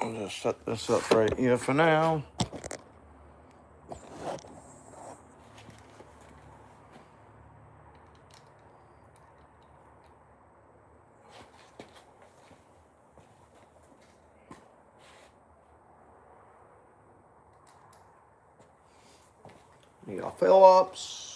I'll just set this up right here for now. Need our Phillips.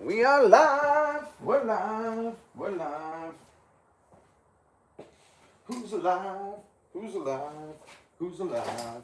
We are live. We're live. We're live. Who's alive? Who's alive? Who's alive?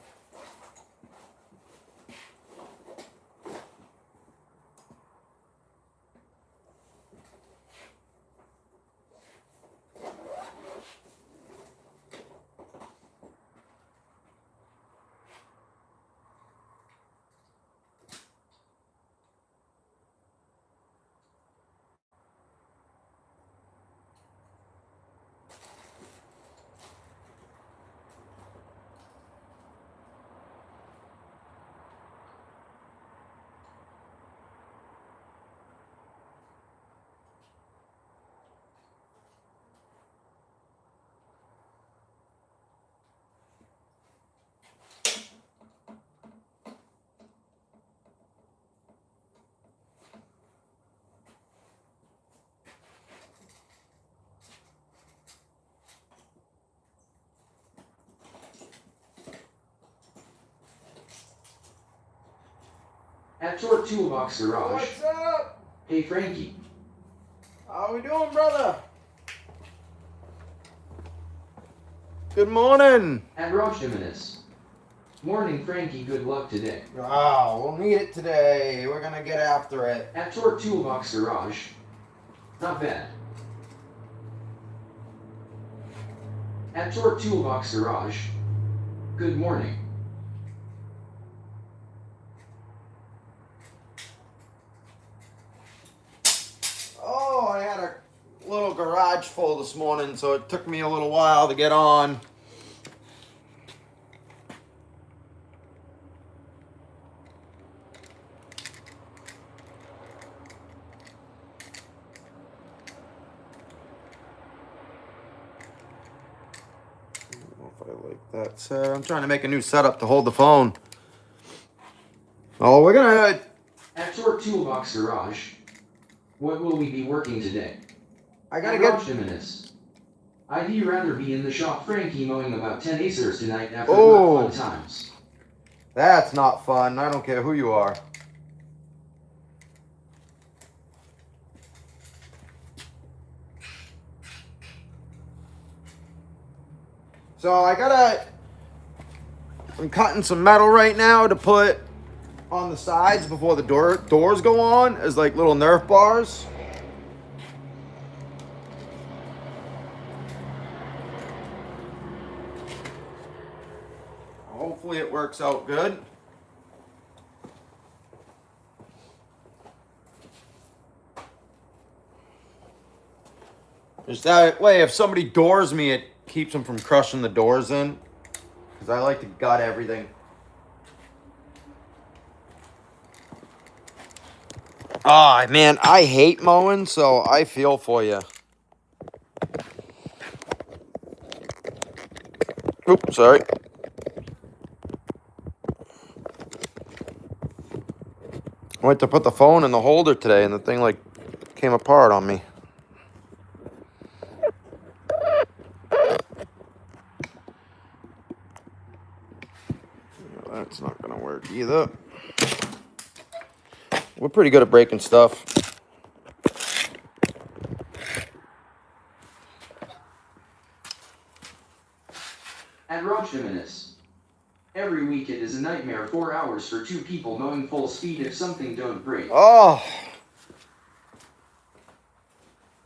At your toolbox garage. What's up? Hey Frankie. How we doing, brother? Good morning. At Garage Jimenez. Morning Frankie, good luck today. Oh, we'll need it today. We're gonna get after it. At your toolbox garage. Not bad. At your toolbox garage. Good morning. Oh, I had a little garage full this morning, so it took me a little while to get on. I don't know if I like that set. I'm trying to make a new setup to hold the phone. Oh, we're gonna... At your toolbox garage. What will we be working today? I gotta At get... Garage Jimenez. I'd rather be in the shop Frankie mowing about 10 acres tonight after Oh. work fun times. That's not fun. I don't care who you are. So I'm cutting some metal right now to put on the sides before the doors go on as like little Nerf bars. Hopefully it works out good. Just that way, if somebody doors me, it keeps them from crushing the doors in. Because I like to gut everything. Ah, man, I hate mowing, so I feel for you. Oops, sorry. I went to put the phone in the holder today, and the thing, like, came apart on me. That's not going to work either. We're pretty good at breaking stuff. At Rogdeminus. Every week it is a nightmare 4 hours for 2 people mowing full speed if something don't break. Oh.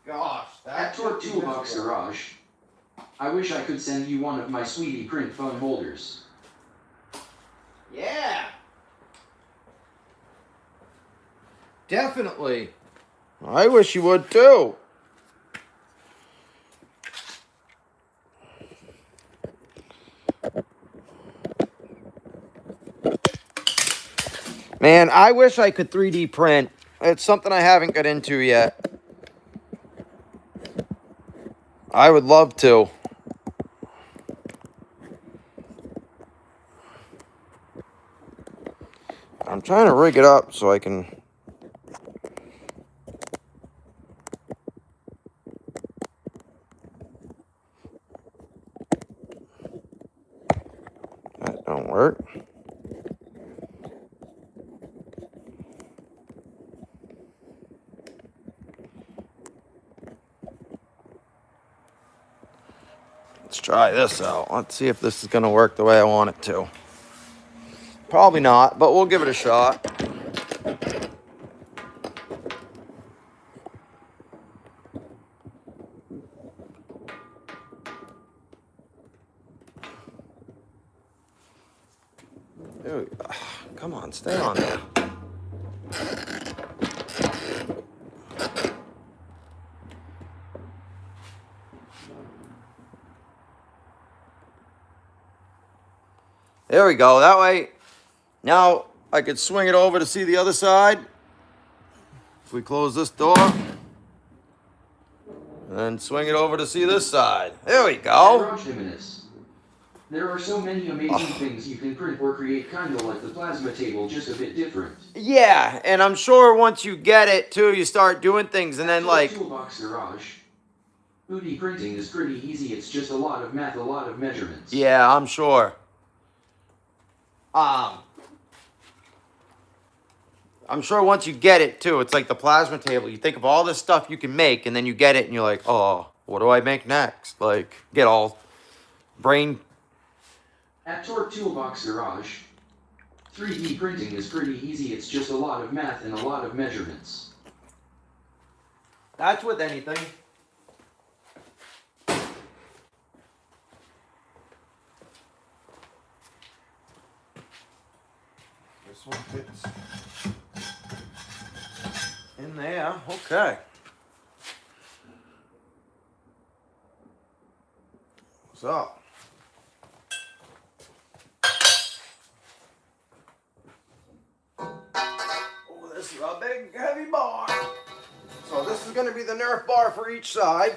Gosh. At Torque Toolbox Garage. I wish I could send you one of my sweetie print phone holders. Yeah. Definitely. I wish you would too. Man, I wish I could 3D print. It's something I haven't got into yet. I would love to. I'm trying to rig it up so I can... That don't work. Let's try this out. Let's see if this is going to work the way I want it to. Probably not, but we'll give it a shot. There we go. Come on, stay on there. There we go. That way, now I could swing it over to see the other side. If we close this door, and swing it over to see this side. There we go. There are so many amazing things you can print or create, kind of like the plasma table, just a bit different. Yeah, and I'm sure once you get it too, you start doing things, and then like... Toolbox Garage. 2D printing is pretty easy, it's just a lot of math, a lot of measurements. Yeah, I'm sure. I'm sure once you get it too, it's like the plasma table. You think of all this stuff you can make, and then you get it, and you're like, oh, what do I make next? Like, get all brain... At Torque Toolbox Garage, 3D printing is pretty easy, it's just a lot of math and a lot of measurements. That's with anything. This one fits in there. Okay. So. Oh, this is a big, heavy bar. So this is going to be the Nerf bar for each side.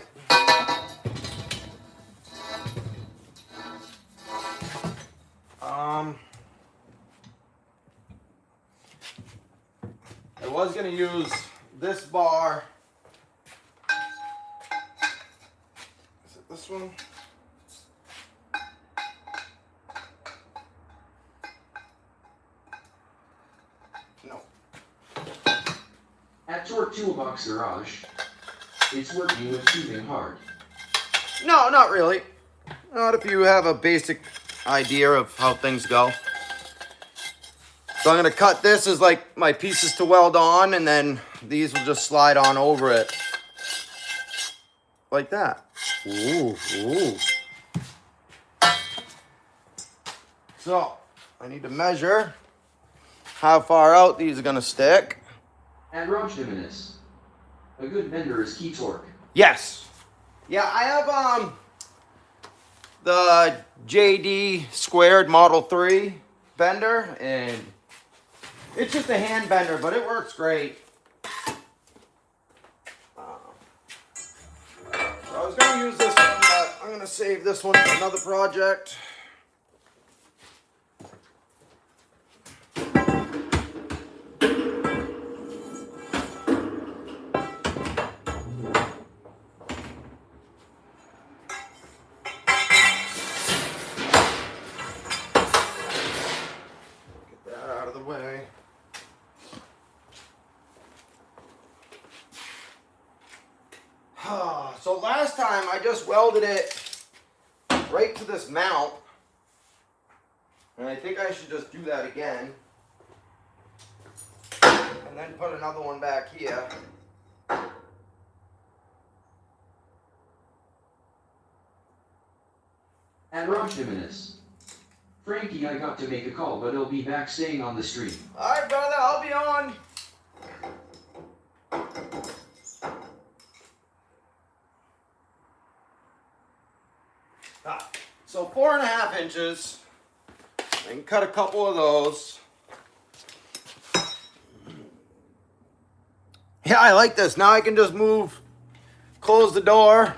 I was going to use this bar. Is it this one? No. At Torque Toolbox Garage, it's working with tubing hard. No, not really. Not if you have a basic idea of how things go. So I'm going to cut this as like my pieces to weld on, and then these will just slide on over it. Like that. Ooh, ooh. So, I need to measure how far out these are going to stick. At Rogdeminus, a good bender is key torque. Yes. Yeah, I have the JD squared Model 3 bender, and it's just a hand bender, but it works great. So I was going to use this one, but I'm going to save this one for another project. Way. So last time I just welded it right to this mount, And I think I should just do that again. And then put another one back here. And Rosh Diminus. Frankie, I got to make a call, but I'll be back staying on the stream. Alright, brother, I'll be on. So 4.5 inches. I can cut a couple of those. Yeah, I like this. Now I can just move, close the door.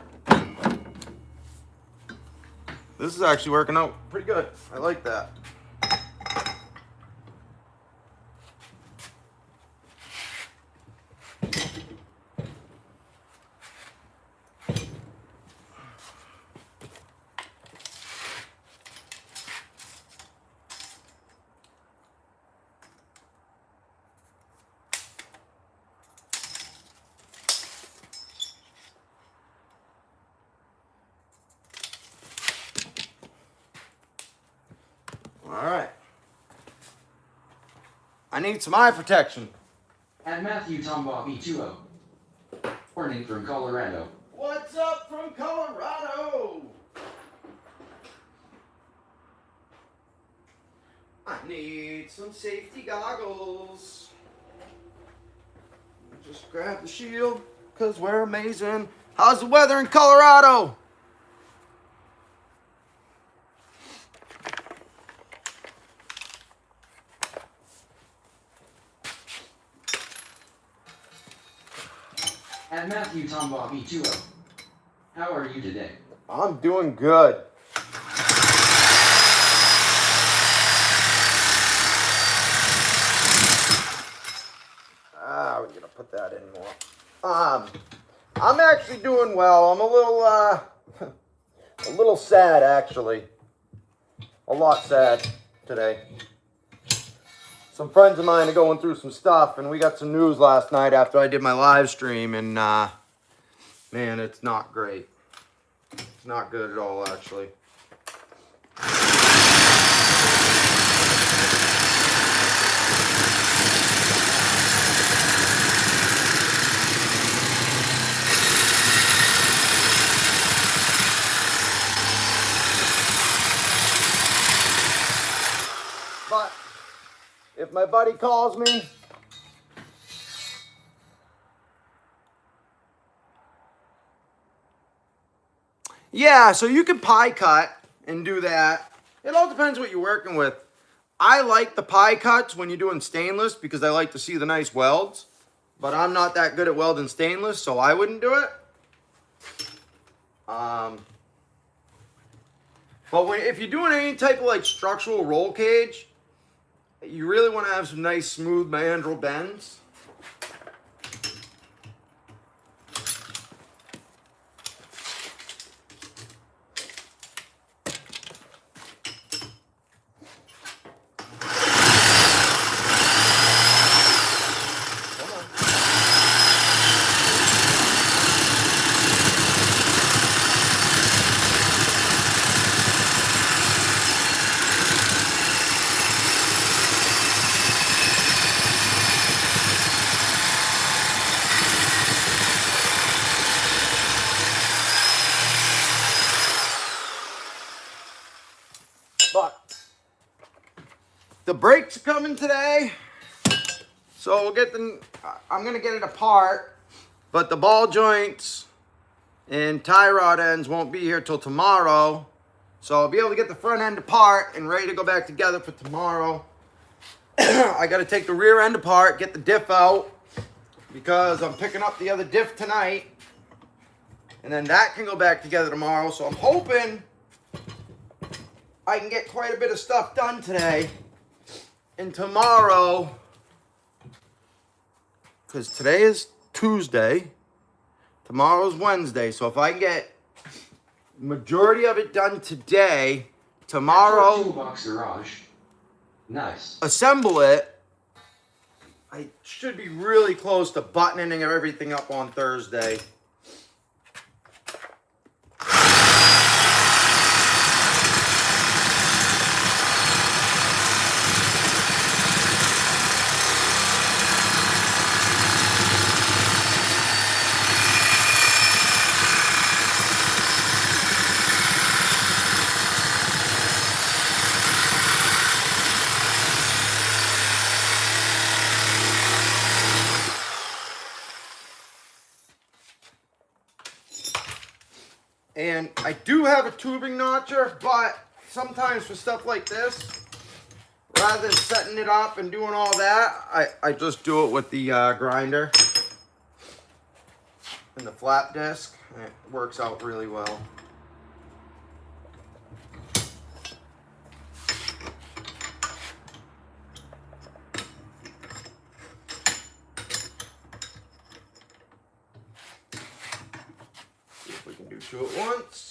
This is actually working out pretty good. I like that. All right. I need some eye protection. And Matthew Tombobby 20. Warning from Colorado. What's up from Colorado? I need some safety goggles. Just grab the shield, because we're amazing. How's the weather in Colorado? And Matthew Tombobby 20. How are you today? I'm doing good. We're gonna put that in more. I'm actually doing well. I'm a little sad actually. A lot sad today. Some friends of mine are going through some stuff, and we got some news last night after I did my live stream, and man, it's not great. It's not good at all, actually. But if my buddy calls me, yeah, so you can pie cut and do that. It all depends what you're working with. I like the pie cuts when you're doing stainless because I like to see the nice welds. But I'm not that good at welding stainless, so I wouldn't do it. But if you're doing any type of like structural roll cage, you really want to have some nice smooth mandrel bends. But the brakes are coming today, so we'll get them. I'm gonna get it apart, but the ball joints and tie rod ends won't be here till tomorrow. So I'll be able to get the front end apart and ready to go back together for tomorrow. I gotta take the rear end apart, get the diff out, because I'm picking up the other diff tonight, and then that can go back together tomorrow. So I'm hoping I can get quite a bit of stuff done today. And tomorrow, because today is Tuesday, tomorrow's Wednesday. So if I can get majority of it done today, tomorrow, Toolbox garage. Nice. assemble it, I should be really close to buttoning everything up on Thursday. And I do have a tubing notcher, but sometimes for stuff like this, rather than setting it up and doing all that, I just do it with the grinder and the flat disc. And it works out really well. See if we can do two at once.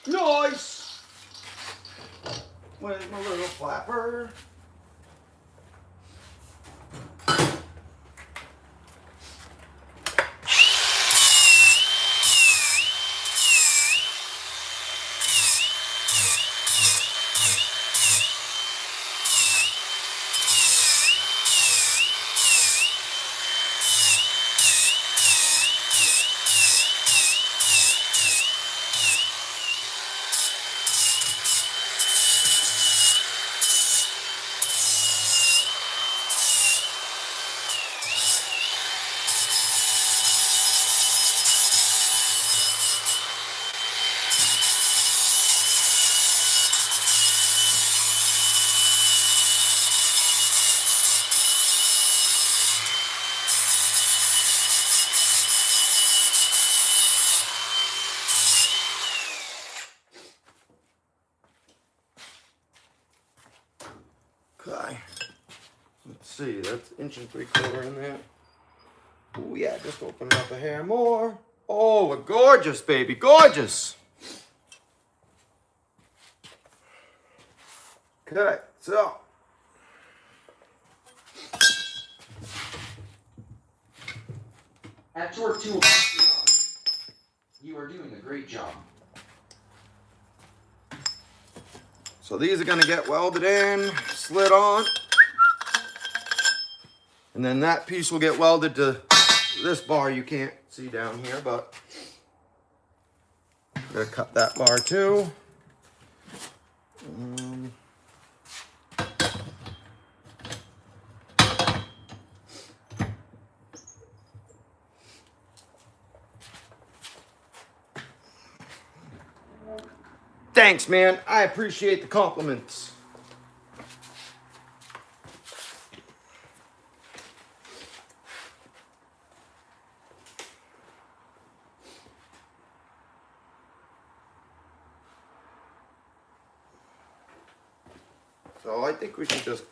Nice! Where's my little flapper? Okay. Let's see, that's 1 3/4 in there. Oh yeah, just open it up a hair more. Oh, we're gorgeous, baby, gorgeous. Okay, so. At Torque Toolbox Garage, you are doing a great job. So these are gonna get welded in, slid on. And then that piece will get welded to this bar you can't see down here, but I'm gonna cut that bar too. Thanks, man. I appreciate the compliments. So I think we should just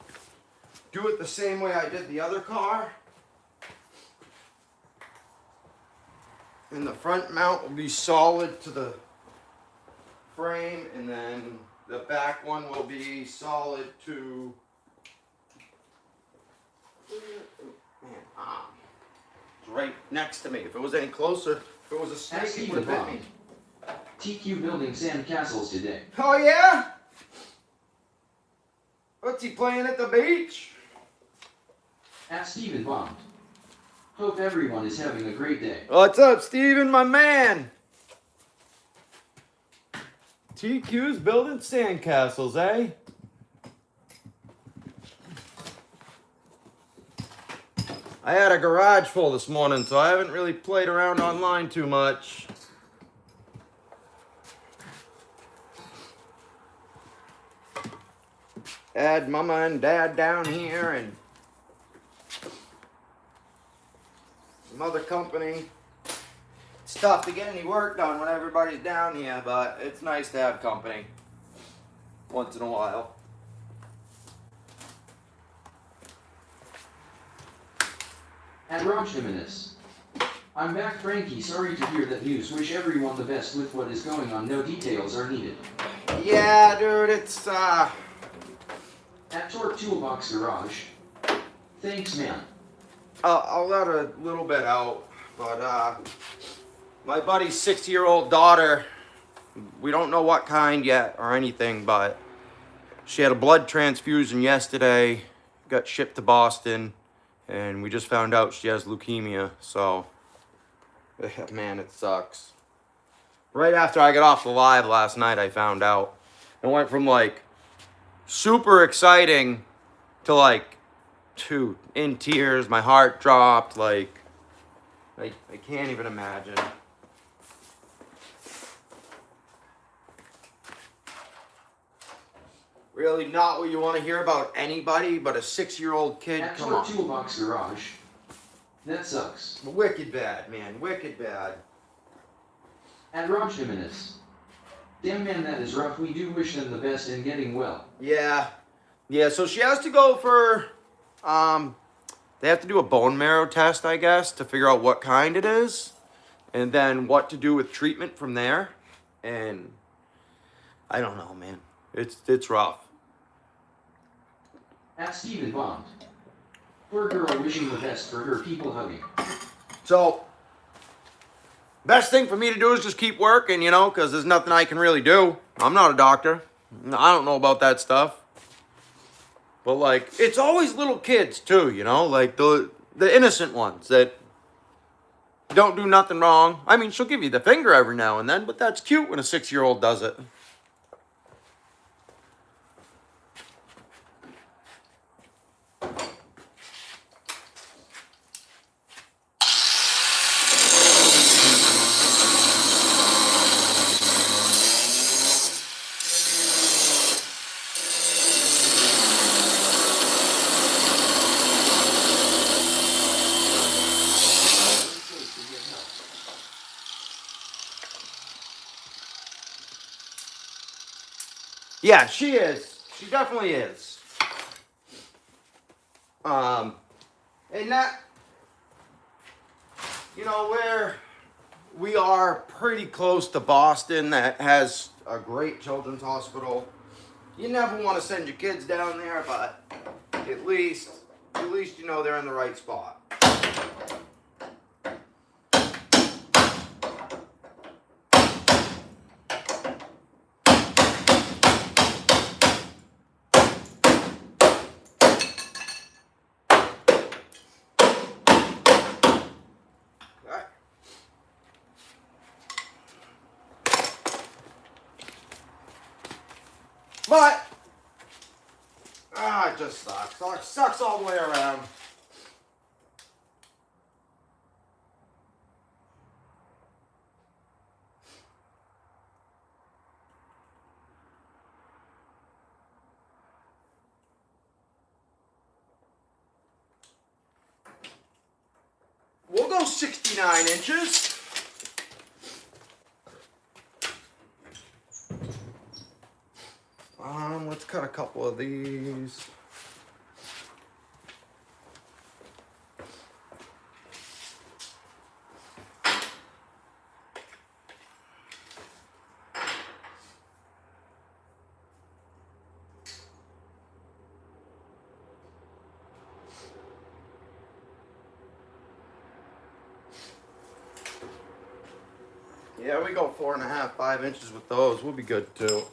do it the same way I did the other car. And the front mount will be solid to the frame, and then the back one will be solid to it's right next to me. If it was any closer, if it was a snake, it would have bit me. TQ building sandcastles today. Oh yeah? What's he playing at the beach? At Stephen Bond. Hope everyone is having a great day. What's up, Steven, my man? TQ's building sandcastles, eh? I had a garage full this morning, so I haven't really played around online too much. Had Mama and Dad down here and some other company. It's tough to get any work done when everybody's down here, but it's nice to have company once in a while. At Raj Jimenez. I'm back, Frankie. Sorry to hear that news. Wish everyone the best with what is going on. No details are needed. Yeah, dude, it's, At Torque Toolbox Garage. Thanks, man. I'll let a little bit out, but, my buddy's 6-year-old daughter, we don't know what kind yet or anything, but she had a blood transfusion yesterday, got shipped to Boston, and we just found out she has leukemia, so, man, it sucks. Right after I got off the live last night, I found out. It went from, like, super exciting to, like, dude, in tears, my heart dropped, like, I can't even imagine. Really not what you want to hear about anybody but a 6-year-old kid. At Come Torque on. Toolbox Garage. That sucks. Wicked bad, man. Wicked bad. At Raj Jimenez. Damn, man, that is rough. We do wish them the best in getting well. Yeah. Yeah, so she has to go for, they have to do a bone marrow test, I guess, to figure out what kind it is. And then what to do with treatment from there. And I don't know, man. It's rough. At Stephen Bond. Poor girl wishing the best for her people hugging. So, best thing for me to do is just keep working, you know, because there's nothing I can really do. I'm not a doctor. I don't know about that stuff. But, like, it's always little kids, too, you know, like the innocent ones that don't do nothing wrong. I mean, she'll give you the finger every now and then, but that's cute when a 6-year-old does it. Yeah, she is. She definitely is. And that, you know, we are pretty close to Boston that has a great children's hospital. You never want to send your kids down there, but at least you know they're in the right spot. But, it just sucks. It sucks all the way around. We'll go 69 inches. Let's cut a couple of these. Yeah, we go 4.5, 5 inches with those. We'll be good too.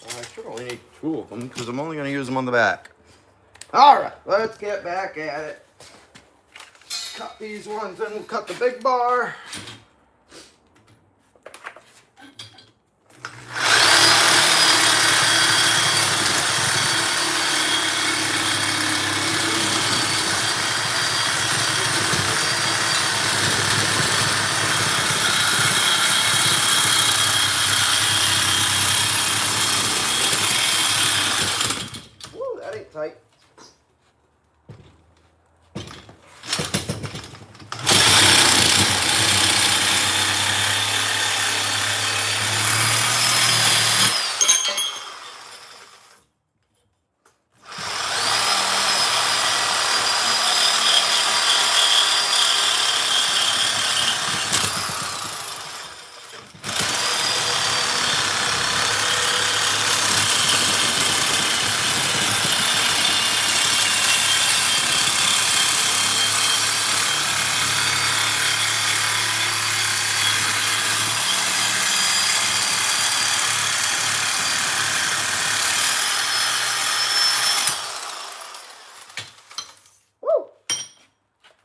I should only need 2 of them because I'm only going to use them on the back. All right, let's get back at it. Cut these ones, then we'll cut the big bar. tight.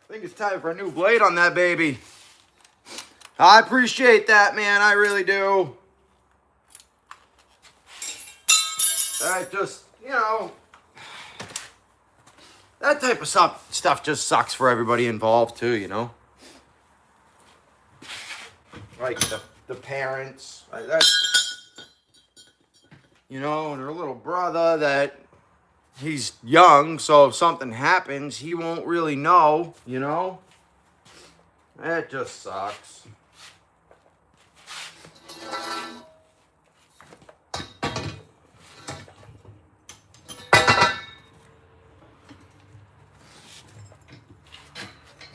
I think it's time for a new blade on that baby. I appreciate that, man. I really do. I just, you know, that type of stuff just sucks for everybody involved too, you know? Like the parents. Like that's, you know, and her little brother that he's young, so if something happens, he won't really know, you know? That just sucks.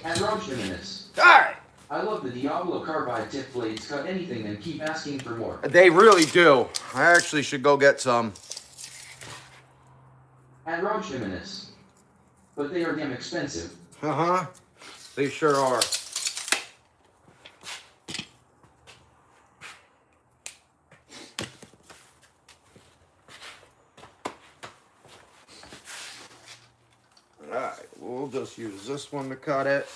And Roachminus. Alright. I love the Diablo carbide tip blades. Cut anything and keep asking for more. They really do. I actually should go get some. And Roachminus. But they are damn expensive. Uh-huh. They sure are. Alright, we'll just use this one to cut it.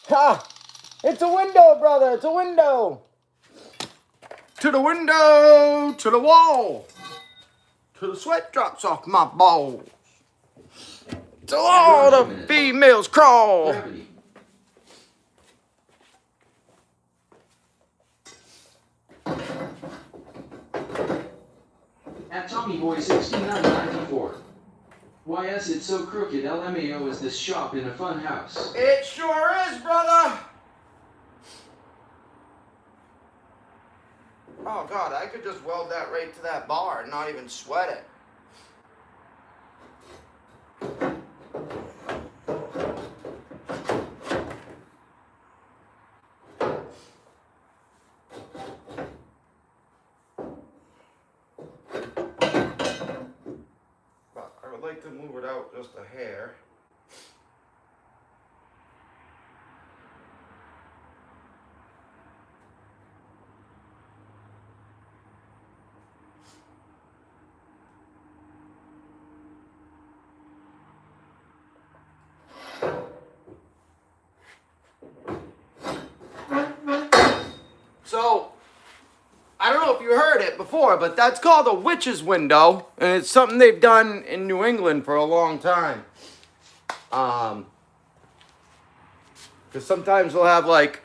Ha! It's a window, brother. It's a window. To the window, to the wall, to the sweat drops off my balls. To all the females crawl. Gravity. At Tommy Boy 6994. YS, it's so crooked. LMAO, is this shop in a fun house? It sure is, brother. Oh, God, I could just weld that right to that bar and not even sweat it. But I would like to move it out just a hair. So, I don't know if you heard it before, but that's called a witch's window, and it's something they've done in New England for a long time. Because sometimes they'll have like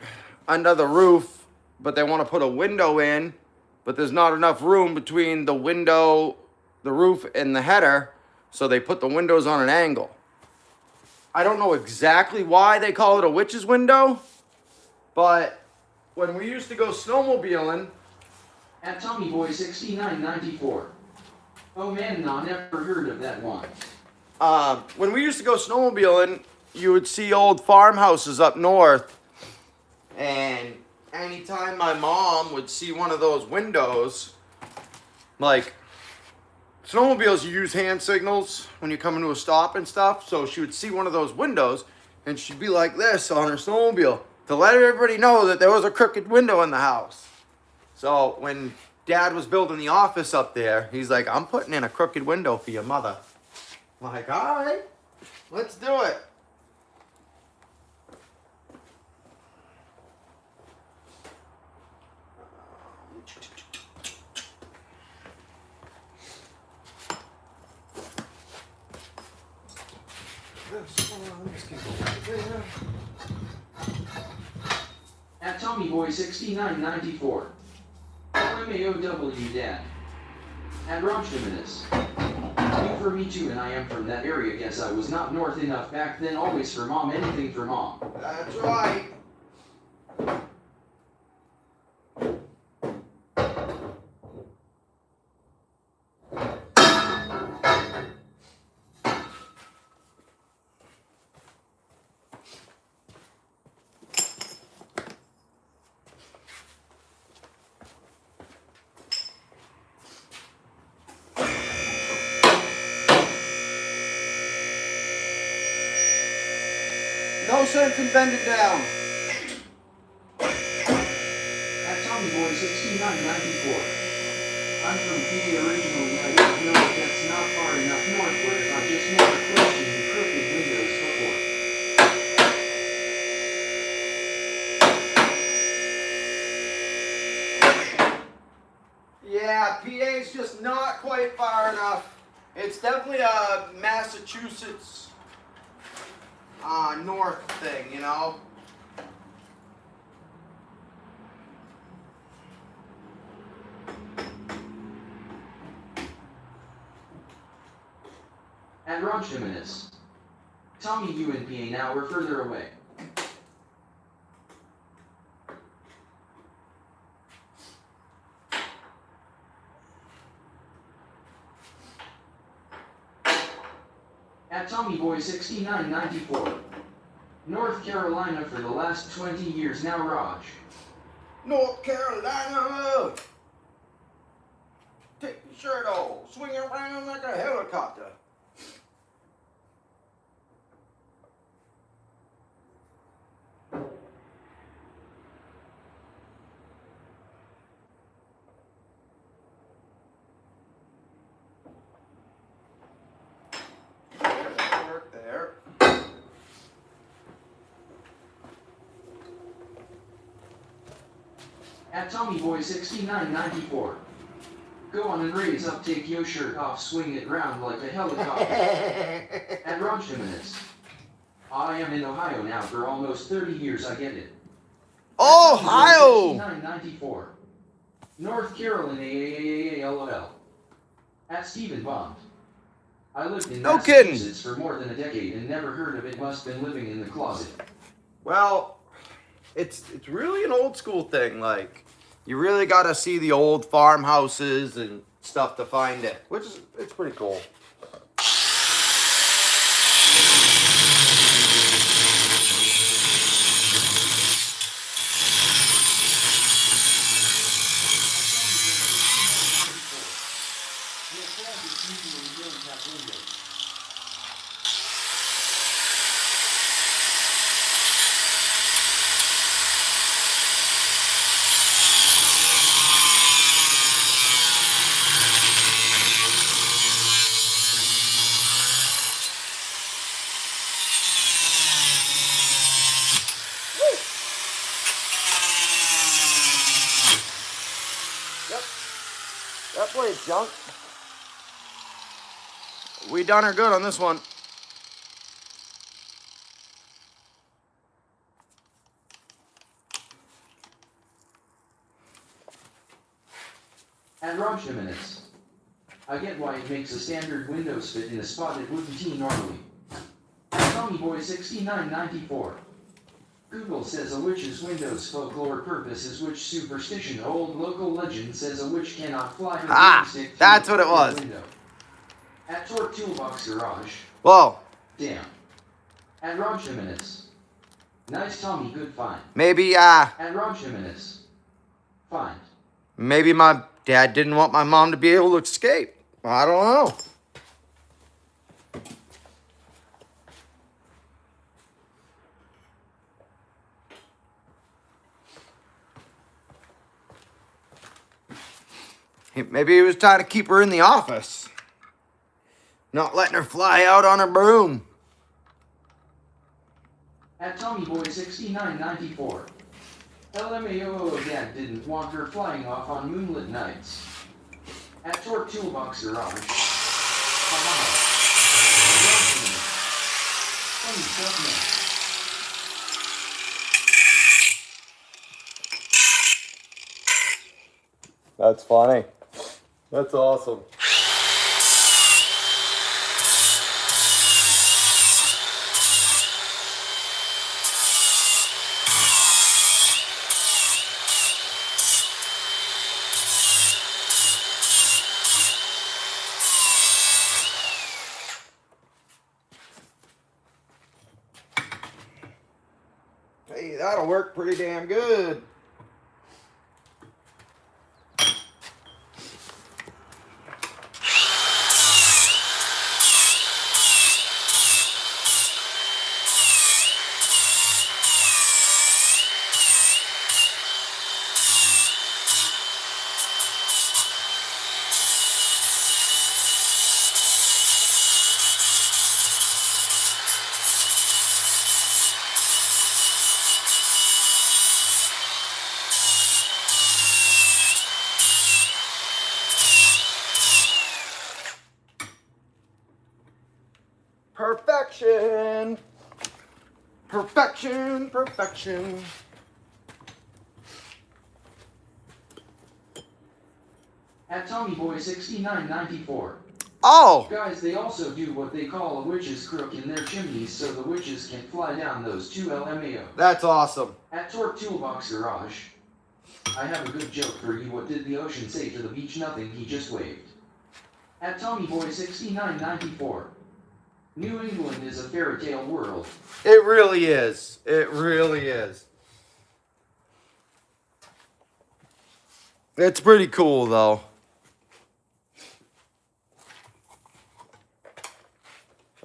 under the roof, but they want to put a window in, but there's not enough room between the window, the roof, and the header, so they put the windows on an angle. I don't know exactly why they call it a witch's window, but when we used to go snowmobiling, At Tommy Boy 6994. Oh man, no, never heard of that one. when we used to go snowmobiling, you would see old farmhouses up north, and anytime my mom would see one of those windows, like snowmobiles, you use hand signals when you come into a stop and stuff. So she would see one of those windows and she'd be like this on her snowmobile to let everybody know that there was a crooked window in the house. So when Dad was building the office up there, he's like, I'm putting in a crooked window for your mother. I'm like, all right, let's do it. At TommyBoy6994. LMAOW Dad. At Romstiminus. You for me too, and I am from that area. Guess I was not north enough back then. Always for mom, anything for mom. That's right. No sense in bending down. At TommyBoy6994. I'm from PA originally. I don't know if that's not far enough northward. I just never questioned the crooked windows before. Yeah, PA's just not quite far enough. It's definitely a Massachusetts north thing, you know? At Romstiminus. Tommy, you and PA now we're further away. At TommyBoy6994. North Carolina for the last 20 years now, Raj. North Carolina! Take your shirt off, swing around like a helicopter. Work there. At TommyBoy6994. Go on and raise up, take your shirt off, swing it round like a helicopter. At Romstiminus. I am in Ohio now for almost 30 years, I get it. Ohio! 6994. North Carolina, LOL. At Stephen Bond. I lived in Massachusetts for more than a decade and never heard of it. Must been living in the closet. Well, it's really an old school thing. Like, you really got to see the old farmhouses and stuff to find it, which is it's pretty cool. That blade's junk. We done her good on this one. At Romstiminus. I get why it makes a standard Windows fit in a spot it wouldn't tee normally. At TommyBoy6994. Google says a witch's Windows folklore purpose is witch superstition. Old local legend says a witch cannot fly her broomstick that's what it was. Window. At Torque Toolbox Garage. Whoa. Damn. At Romstiminus. Nice Tommy, good find. Maybe, At Romstiminus. Find. maybe my dad didn't want my mom to be able to escape. I don't know. Maybe he was trying to keep her in the office. Not letting her fly out on her broom. At TommyBoy6994. LMAO Dad didn't want her flying off on moonlit nights. At Torque Toolbox Garage. Funny stuff, man. That's funny. That's awesome. Hey, that'll work pretty damn good. Perfection. Perfection, perfection. At TommyBoy6994. Oh! Guys, they also do what they call a witch's crook in their chimneys so the witches can fly down those two LMAO. That's awesome. At Torque Toolbox Garage. I have a good joke for you. What did the ocean say to the beach? Nothing, he just waved. At TommyBoy6994. New England is a fairy tale world. It really is. It really is. It's pretty cool, though.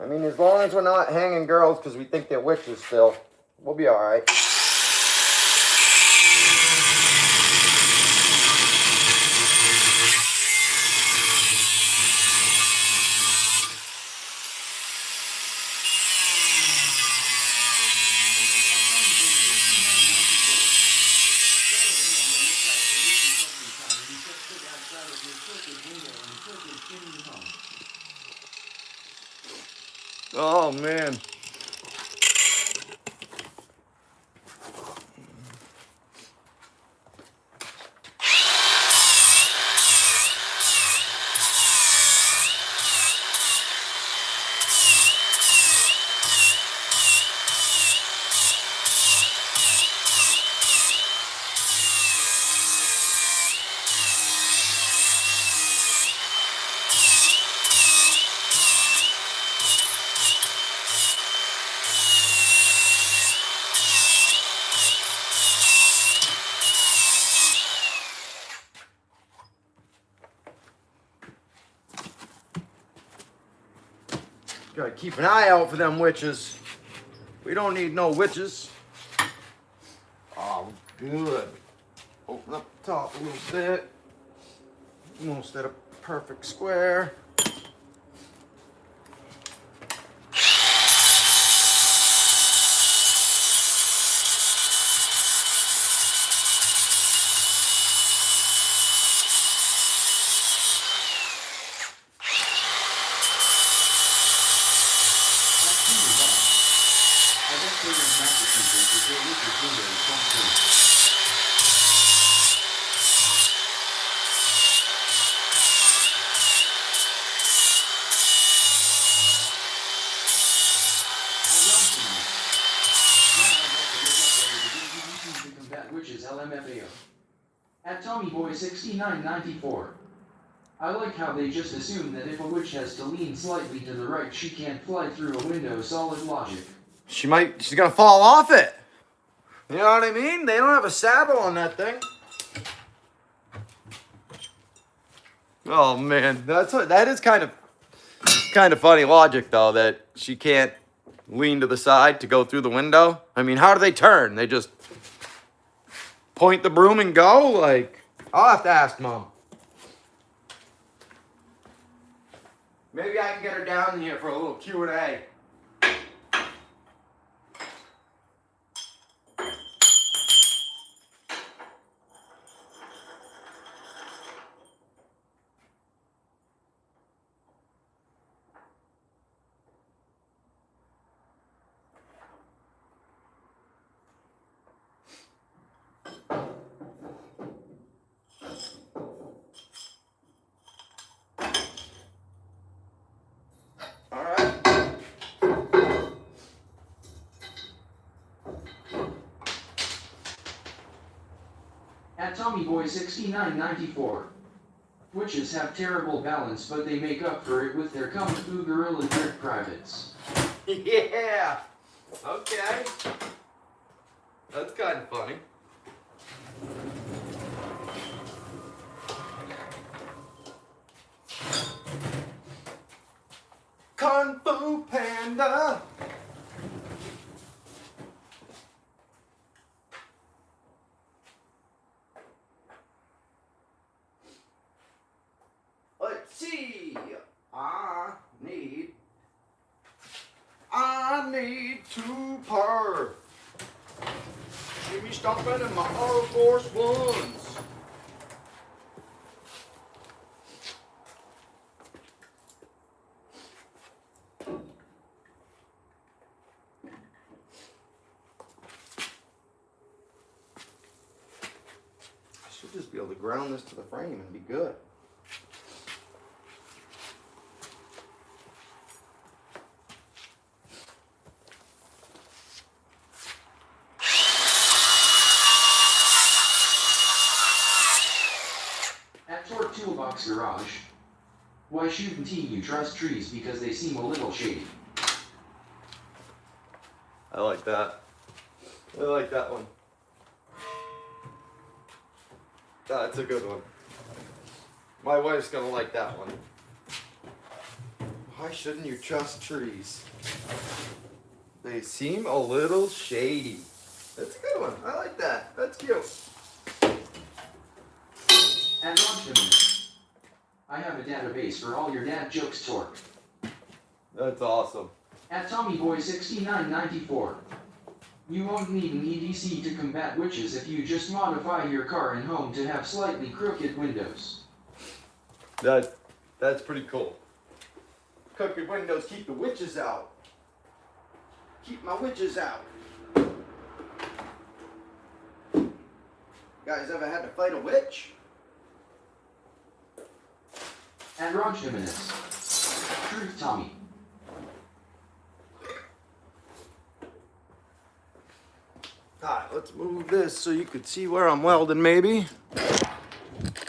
I mean, as long as we're not hanging girls because we think they're witches still, we'll be all right. Oh, man. Gotta keep an eye out for them witches. We don't need no witches. Oh, good. Open up the top a little bit. Almost at a perfect square. Witches LMFAO. At TommyBoy6994. I like how they just assume that if a witch has to lean slightly to the right, she can't fly through a window. Solid logic. She's gonna fall off it. You know what I mean? They don't have a saddle on that thing. Oh man, that is kind of funny logic though, that she can't lean to the side to go through the window. I mean, how do they turn? They just point the broom and go? Like, I'll have to ask Mom. Maybe I can get her down here for a little Q&A. All right. At TommyBoy6994. Witches have terrible balance, but they make up for it with their Kung Fu Gorilla Grip privates. Yeah. Okay. That's kind of funny. Kung Fu Panda. Let's see. I need two par. Give me stomping in my Air Force Ones. I should just be able to ground this to the frame and be good. At Torque Toolbox Garage. Why shouldn't you trust trees because they seem a little shady? I like that. I like that one. That's a good one. My wife's gonna like that one. Why shouldn't you trust trees? They seem a little shady. That's a good one. I like that. That's cute. At Launch Minute. I have a database for all your dad jokes, Torque. That's awesome. At TommyBoy6994. You won't need an EDC to combat witches if you just modify your car and home to have slightly crooked windows. That's pretty cool. Crooked windows keep the witches out. Keep my witches out. Guys ever had to fight a witch? At Launch Minutes. Truth Tommy. Alright, let's move this so you can see where I'm welding maybe.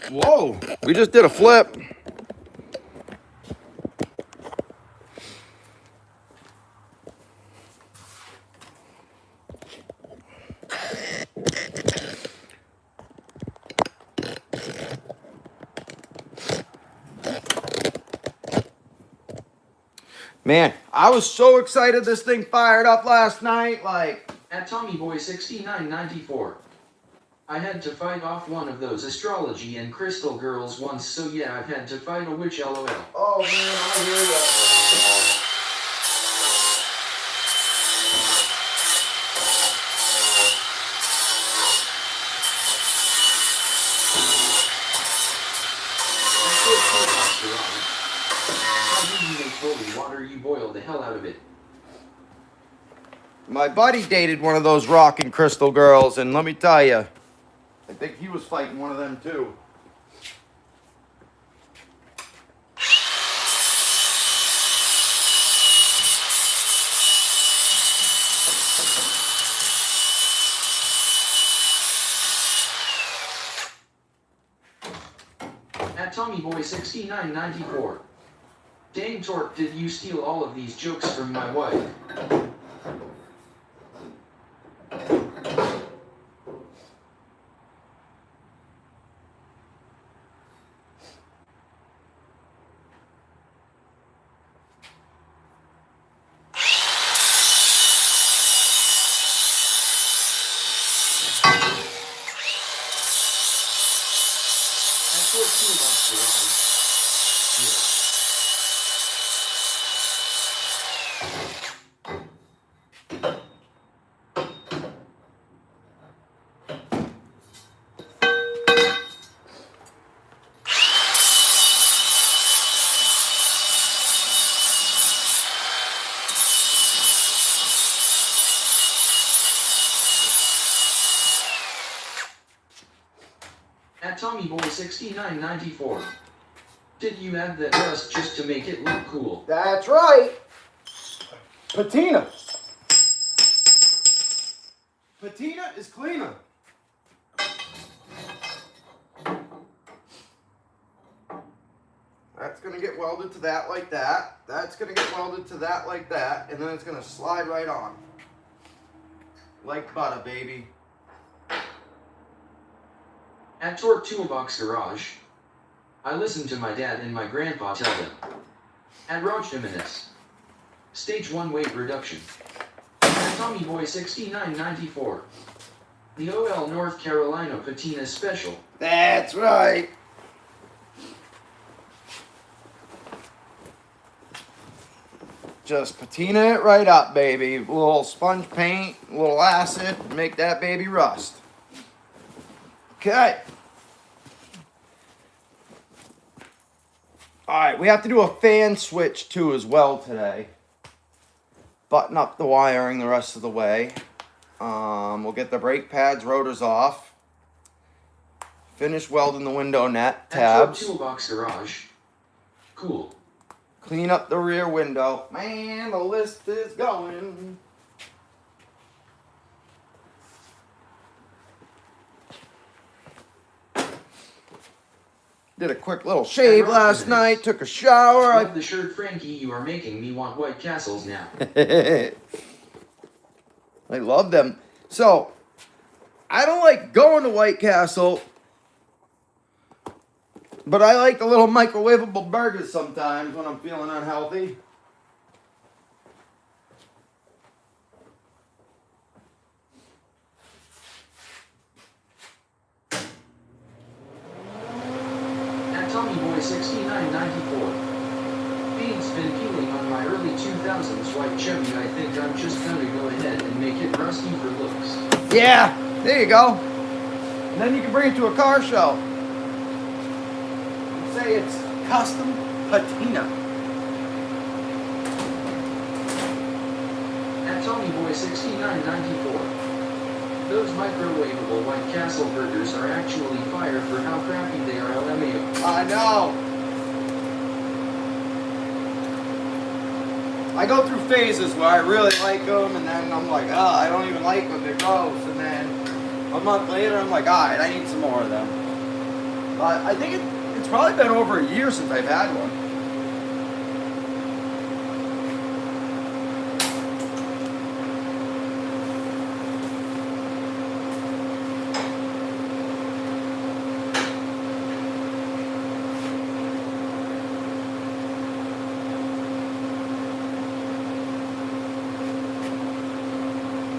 Whoa, we just did a flip. Man, I was so excited this thing fired up last night, like... At TommyBoy6994. I had to fight off one of those astrology and crystal girls once, so yeah, I've had to fight a witch, lol. Oh man, I hear ya. How do you make holy water? You boil the hell out of it. My buddy dated one of those rockin' crystal girls, and let me tell you, I think he was fighting one of them too. At TommyBoy6994. Dang Torque, did you steal all of these jokes from my wife? At TommyBoy6994. Did you add that rust just to make it look cool? That's right. Patina. Patina is cleaner. That's going to get welded to that like that. That's going to get welded to that like that. And then it's going to slide right on. Like butter, baby. At Torque Toolbox Garage. I listened to my dad and my grandpa tell them. At Raj Jimenez. Stage 1 weight reduction. At TommyBoy6994. The OL North Carolina Patina Special. That's right. Just patina it right up, baby. A little sponge paint, a little acid, make that baby rust. Okay. Alright, we have to do a fan switch too as well today. Button up the wiring the rest of the way. We'll get the brake pads, rotors off. Finish welding the window net tabs. At Toolbox Garage. Cool. Clean up the rear window. Man, the list is going. Did a quick little shave last night. Took a shower. Love the shirt, Frankie. You are making me want White Castles now. I love them. So, I don't like going to White Castle, but I like the little microwavable burgers sometimes when I'm feeling unhealthy. At TommyBoy6994. Paint's been peeling on my early 2000s white Chevy. I think I'm just gonna go ahead and make it rusty for looks. Yeah, there you go. And then you can bring it to a car show. Say it's custom patina. At TommyBoy6994. Those microwavable White Castle burgers are actually fire for how crappy they are, LMAO. I know. I go through phases where I really like them, and then I'm like, oh, I don't even like them, they're gross. And then a month later, I'm like, all right, I need some more of them. But I think it's probably been over a year since I've had one.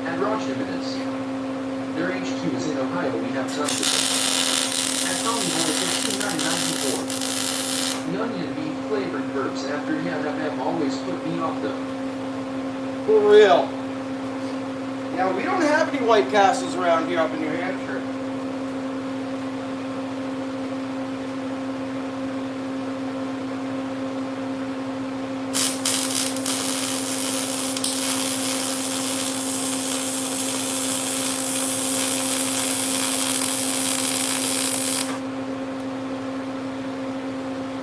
At Raj Jimenez. Their HQ is in Ohio, we have tons of them. At TommyBoy6994. The onion beef flavored burps after have always put me off though. For real. Yeah, we don't have any White Castles around here up in New Hampshire.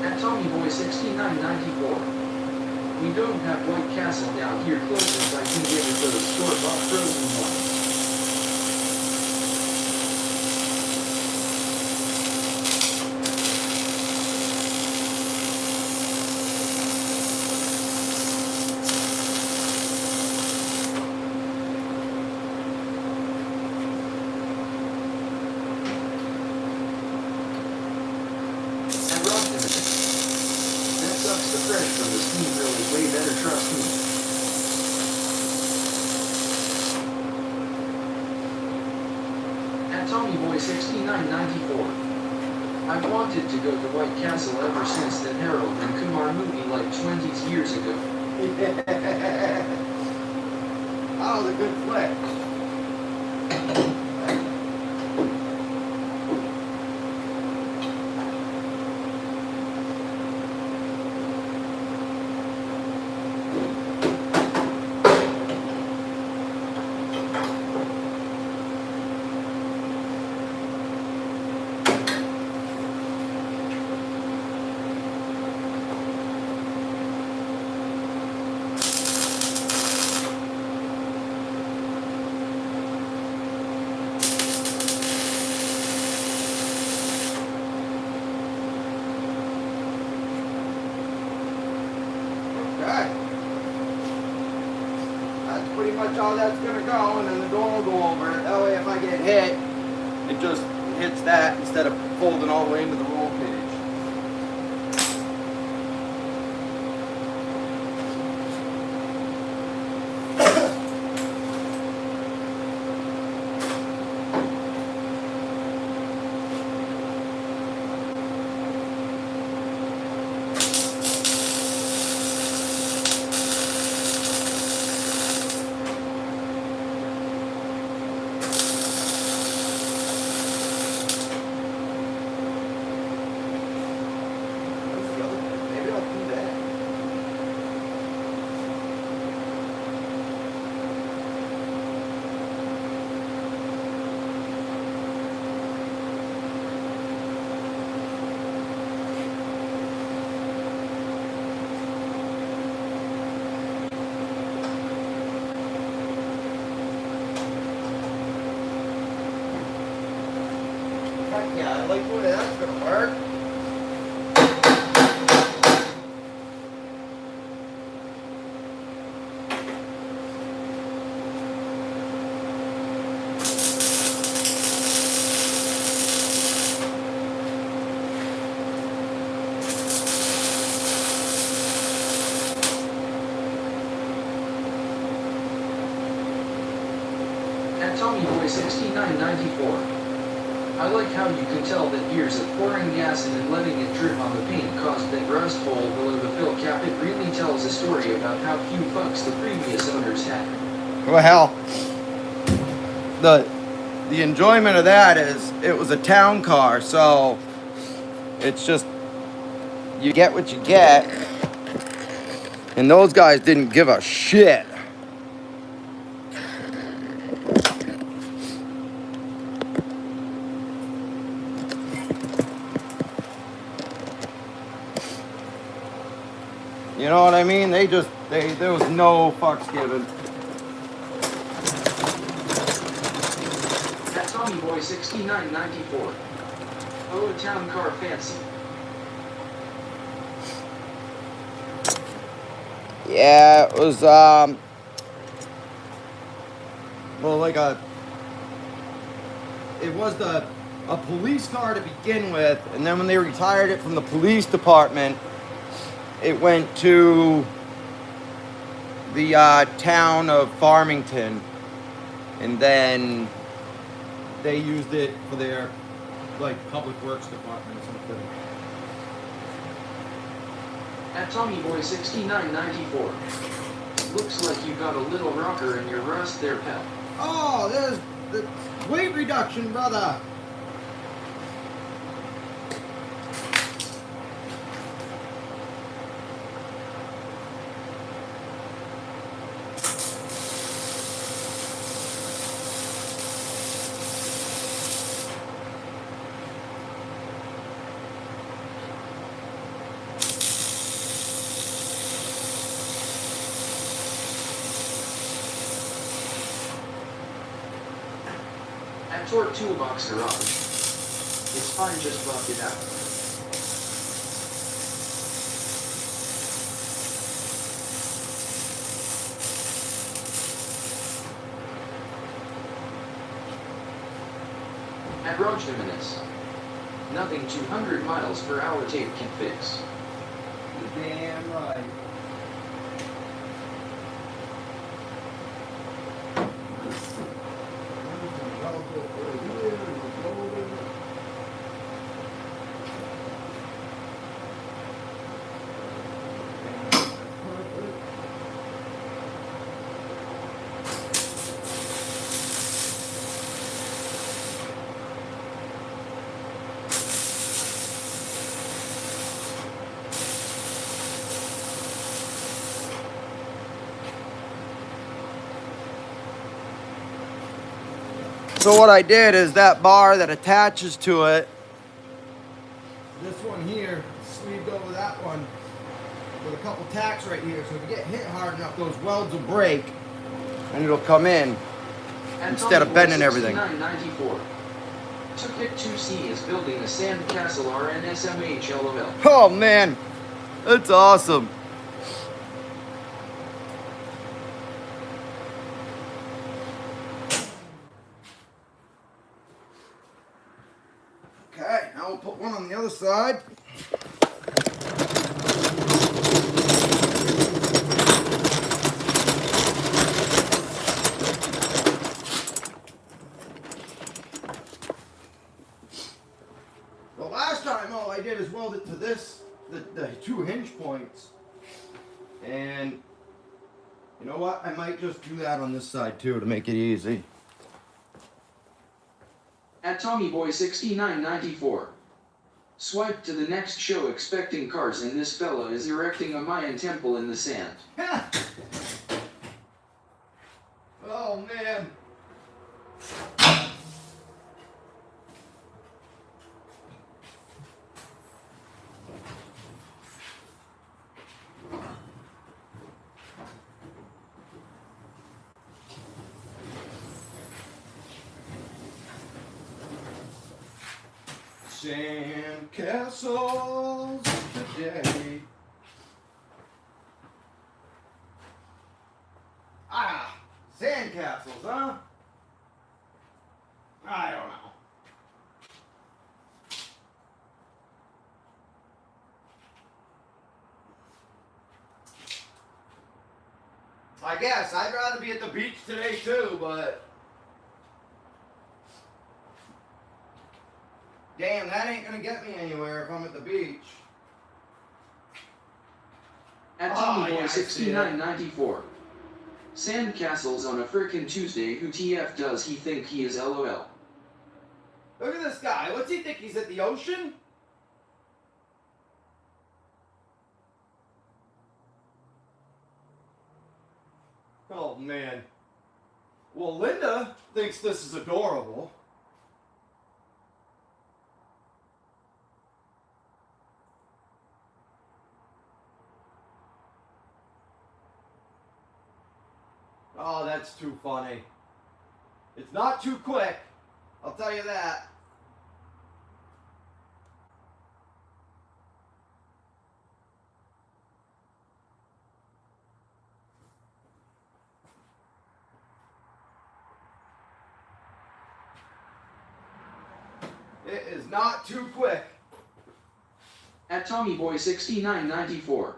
At TommyBoy6994. We don't have White Castle down here closest I can get is those store-bought frozen ones. At Rock Division. That sucks the fresh from the steam grill is way better, trust me. At TommyBoy6994. I've wanted to go to White Castle ever since that Harold and Kumar movie like 20 years ago. That was a good flick. that's pretty much how that's gonna go, and then the door will go over it. That way if I get hit, it just hits that instead of folding all the way into the roll cage. Maybe I'll do that. Heck yeah, I like the way that's gonna work. At Tommy Boy 6994. I like how you could tell that years of pouring gas in and letting it drip on the paint caused that rust hole below the fill cap. It really tells a story about how few fucks the previous owners had. Well, the enjoyment of that is it was a town car, so it's just you get what you get, and those guys didn't give a shit. You know what I mean? There was no fucks given. At Tommy Boy 6994. Oh, a town car fancy. Yeah, it was well, it was a police car to begin with, and then when they retired it from the police department, it went to the town of Farmington, and then they used it for their public works department or something. At Tommy Boy 6994. Looks like you got a little rocker in your rust there, pal. Oh, there's the weight reduction, brother. At Torque Toolbox Garage. It's fine, just buff it out. At Roach Jimenez. Nothing 200 miles per hour tape can fix. You're damn right. So what I did is that bar that attaches to it, this one here, sleeved over that one with a couple tacks right here. So if you get hit hard enough, those welds will break and it'll come in instead of bending everything. 94. Took 2C is building a Sandcastle RNSMH LOL. Oh man, that's awesome. we'll put one on the other side. The last time all I did is weld it to this, the 2 hinge points. And you know what? I might just do that on this side too to make it easy. At TommyBoy6994. Swipe to the next show expecting cars and this fella is erecting a Mayan temple in the sand. Oh man. Sand castles today. Ah, sand castles, huh? I don't know. I guess I'd rather be at the beach today too, but damn, that ain't gonna get me anywhere if I'm at the beach. At TommyBoy6994. Sandcastles on a frickin' Tuesday. Who TF does he think he is, LOL? Look at this guy. What's he think? He's at the ocean? Oh man. Well, Linda thinks this is adorable. Oh, that's too funny. It's not too quick, I'll tell you that. It is not too quick. At TommyBoy6994.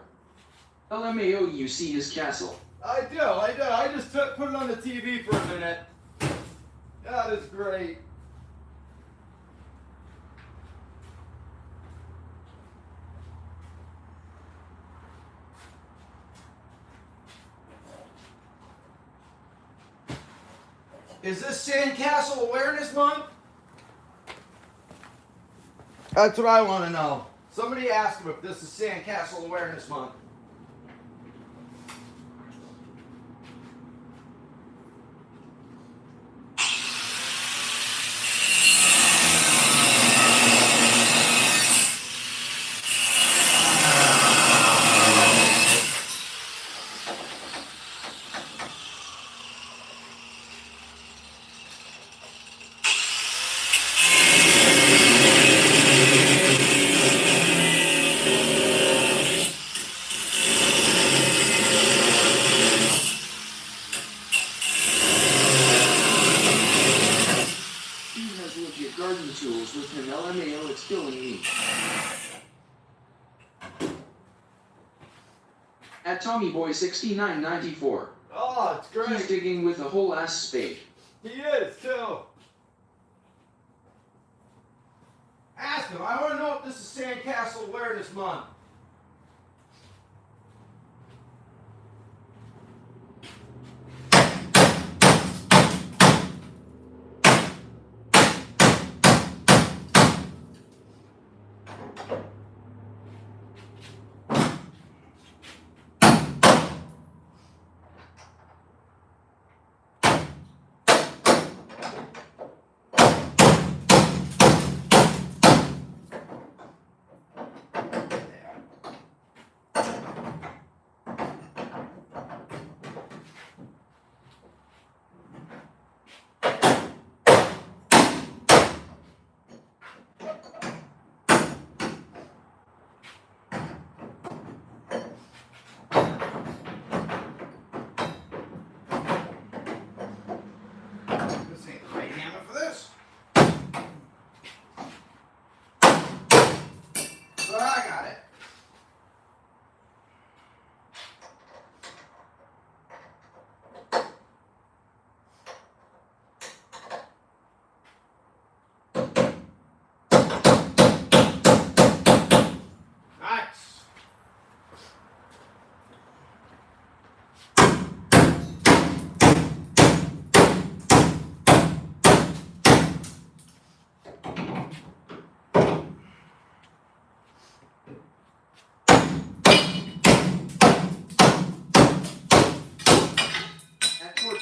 LMAO, you see his castle. I do. I just put it on the TV for a minute. That is great. Is this Sandcastle Awareness Month? That's what I want to know. Somebody ask him if this is Sandcastle Awareness Month. Garden tools with him, LMAO, it's killing me. At TommyBoy6994. Oh, it's great. He's digging with a whole ass spade. He is, too. Ask him. I want to know if this is Sandcastle Awareness Month.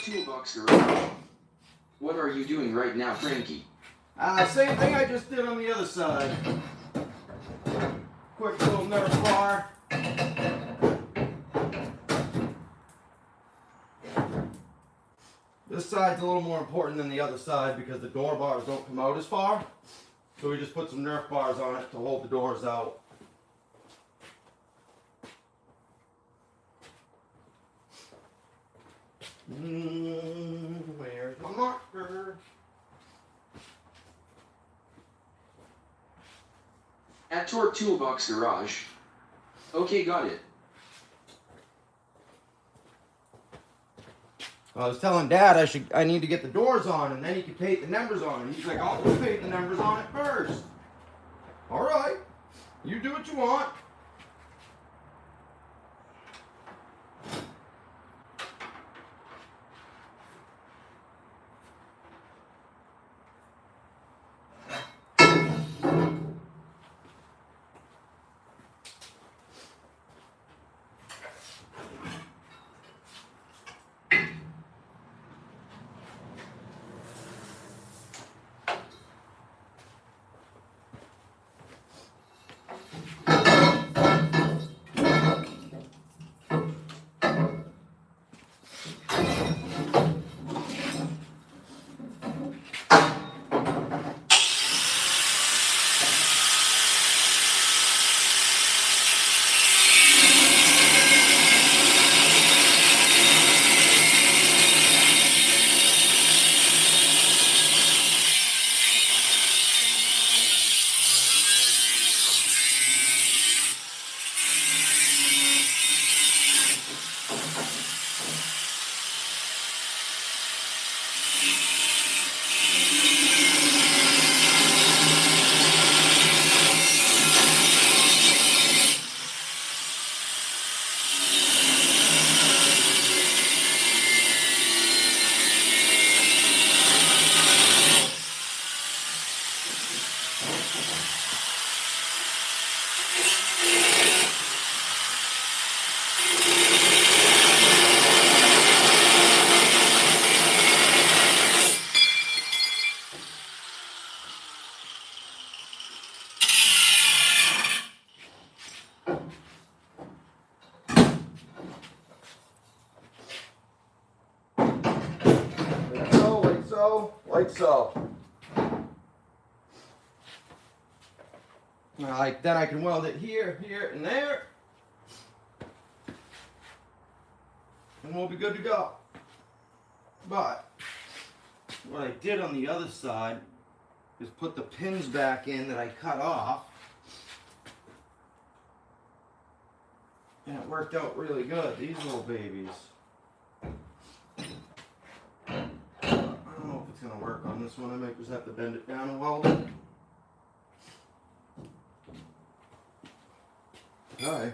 Toolbox Garage. What are you doing right now, Frankie? Same thing I just did on the other side. Quick little Nerf bar. This side's a little more important than the other side because the door bars don't come out as far. So we just put some Nerf bars on it to hold the doors out. Where's my marker? At Torque Toolbox Garage. Okay, got it. I was telling Dad I need to get the doors on and then he can paint the numbers on it. He's like, I'll paint the numbers on it first. All right, you do what you want. Like so. Then I can weld it here, here, and there. And we'll be good to go. But what I did on the other side is put the pins back in that I cut off. And it worked out really good, these little babies. I don't know if it's going to work on this one. I might just have to bend it down and weld it. Okay.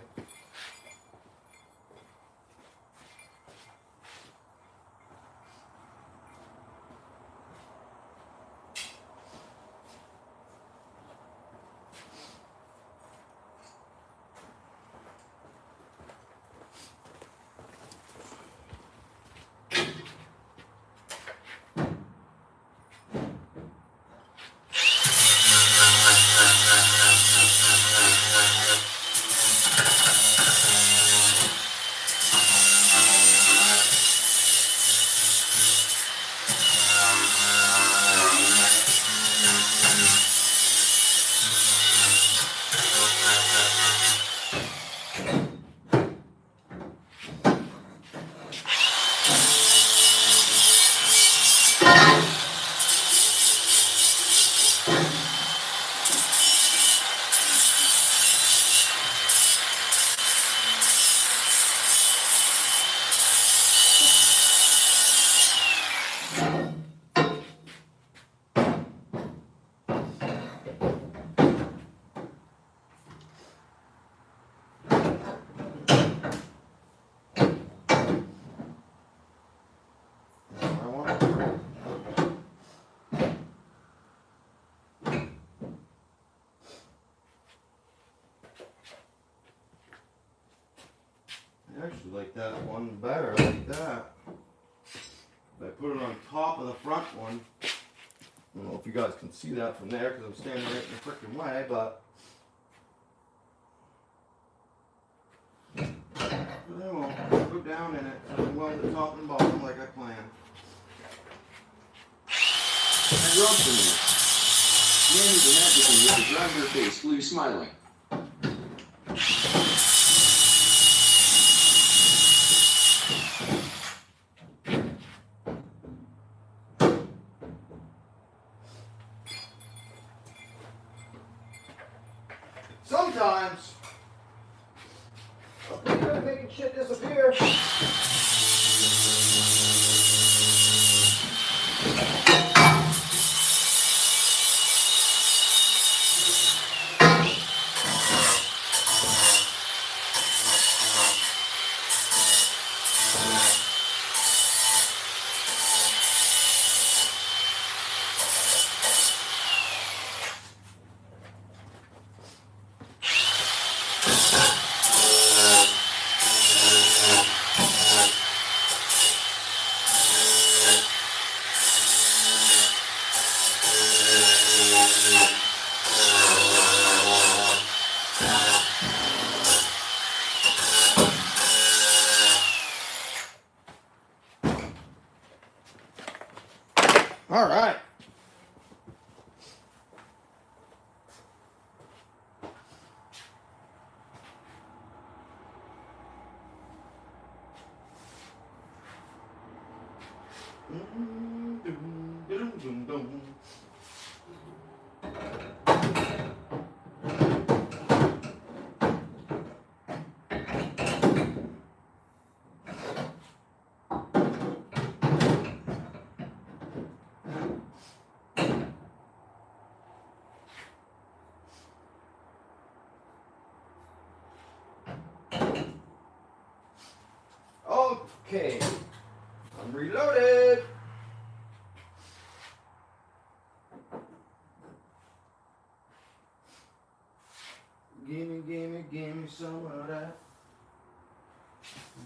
I actually like that one better, like that. I put it on top of the front one. I don't know if you guys can see that from there because I'm standing right in the freaking way, but I won't go down in it. I'll weld the top and bottom like I planned. And rub the minute. Manny the magician with his rounder face blue smiling. Sometimes I'm pretty good at making shit disappear. All right. Okay, I'm reloaded. Gimme some of that.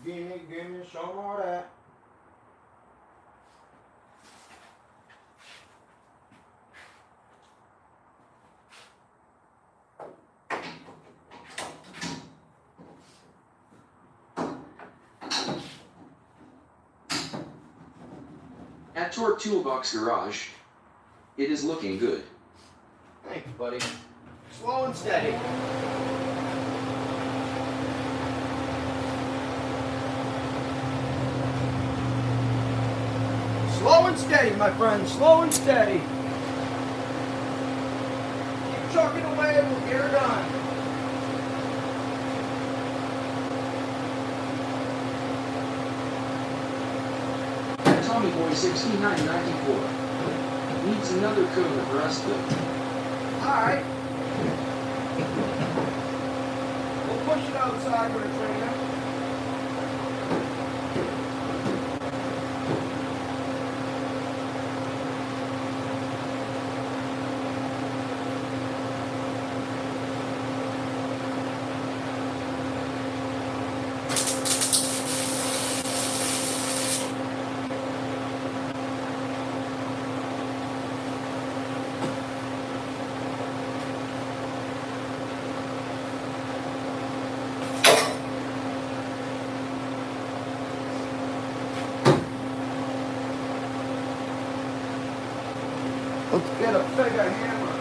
Gimme some of that. At Torque Toolbox Garage, it is looking good. Thanks, buddy. Slow and steady. Slow and steady, my friend. Slow and steady. Keep chucking away, we'll get her done. Tommy Boy 6994 needs another coat of rust though. Alright. We'll push it outside with a trainer. Let's get a bigger hammer.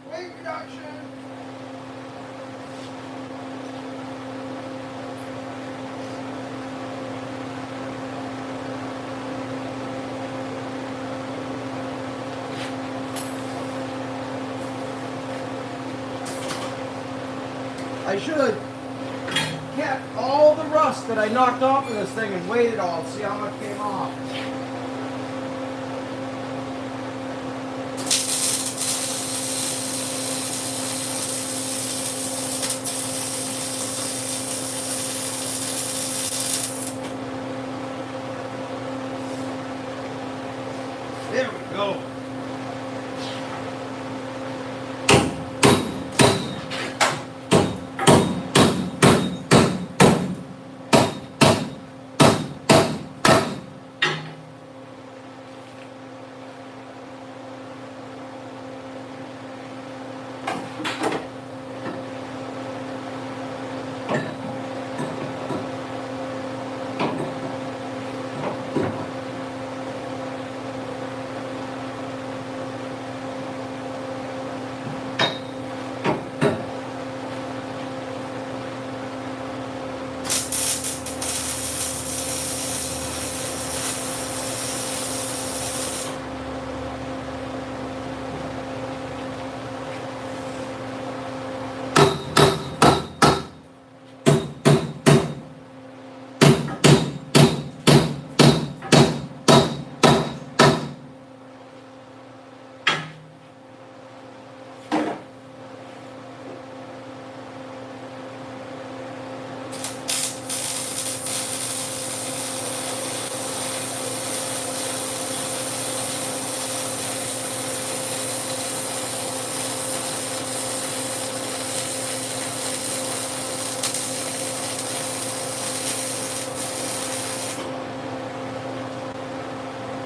Weight reduction. I should have kept all the rust rust that I knocked off of this thing and weighed it all. See how much came off. There we go.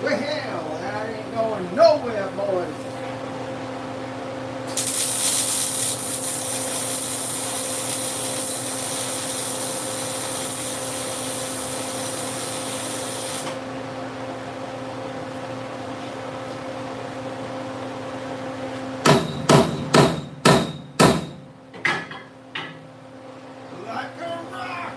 Well, that ain't going nowhere, boys. Like a rock.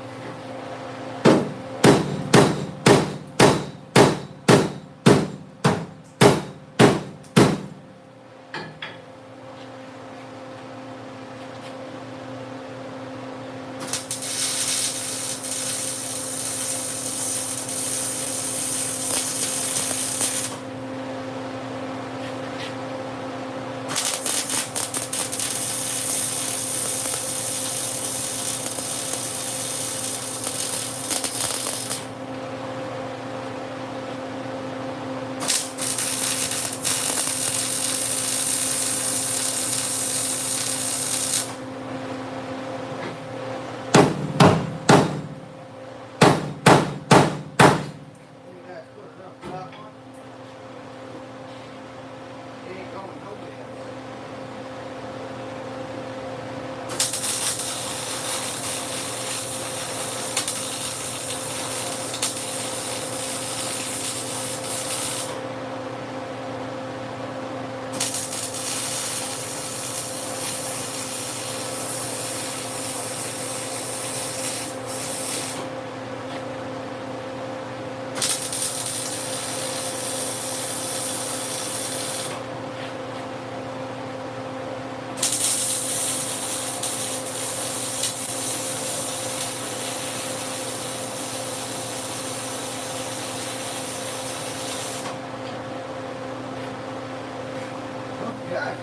Okay.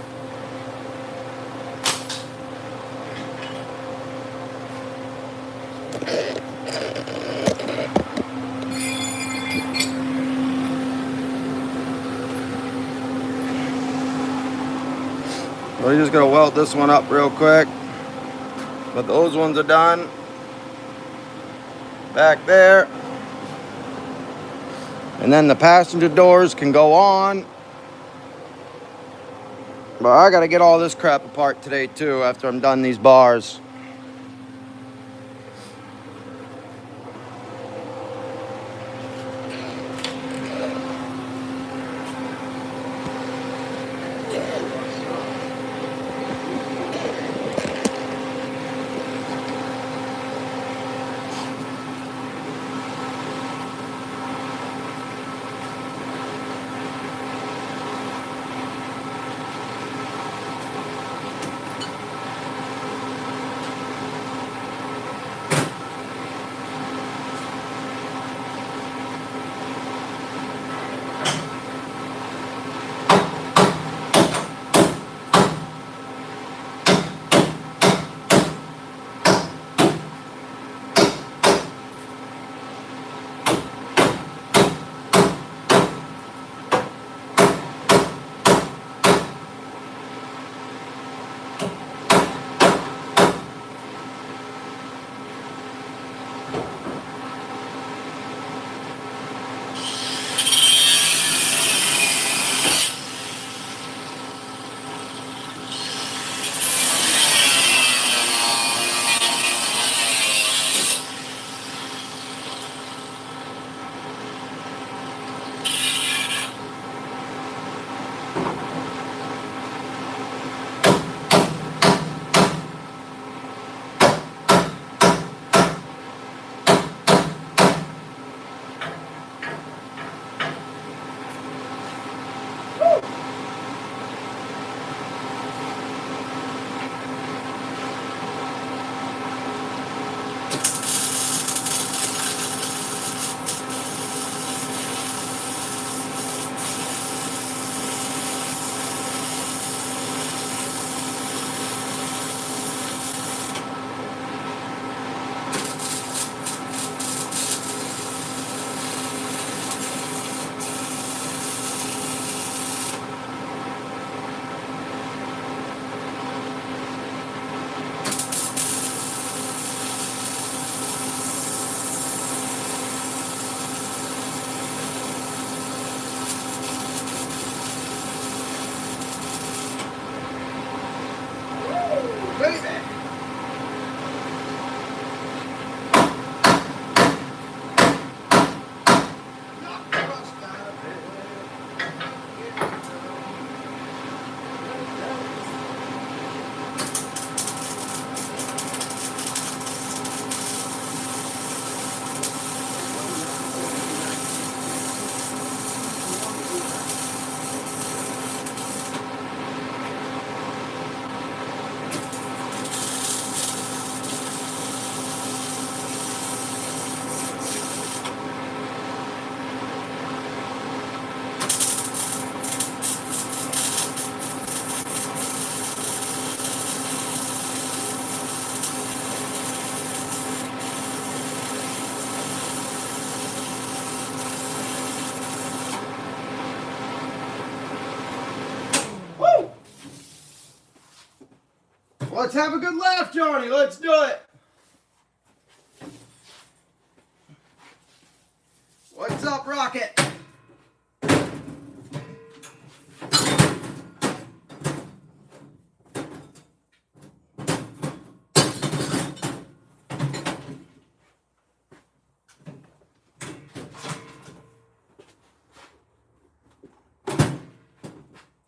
We're just gonna weld this one up real quick. But those ones are done. Back there. And then the passenger doors can go on. But I gotta get all this crap apart today too after I'm done these bars. Let's have a good laugh, Johnny. Let's do it. What's up, Rocket?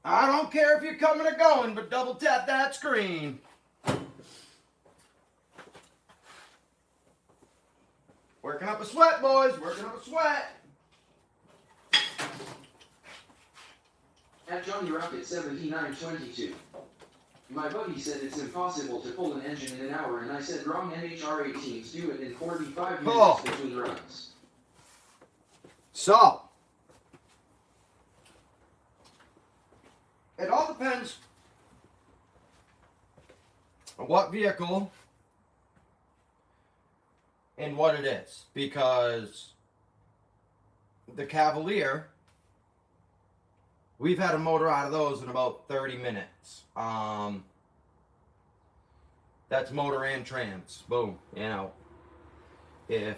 I don't care if you're coming or going, but double tap that screen. Working up a sweat, boys. Working up a sweat. At Johnny Rocket 7922. My buddy said it's impossible to pull an engine in an hour, and I said wrong. NHRA teams do it in 45 minutes between runs. So, it all depends on what vehicle and what it is, because the Cavalier, we've had a motor out of those in about 30 minutes. That's motor and trans. Boom. You know, and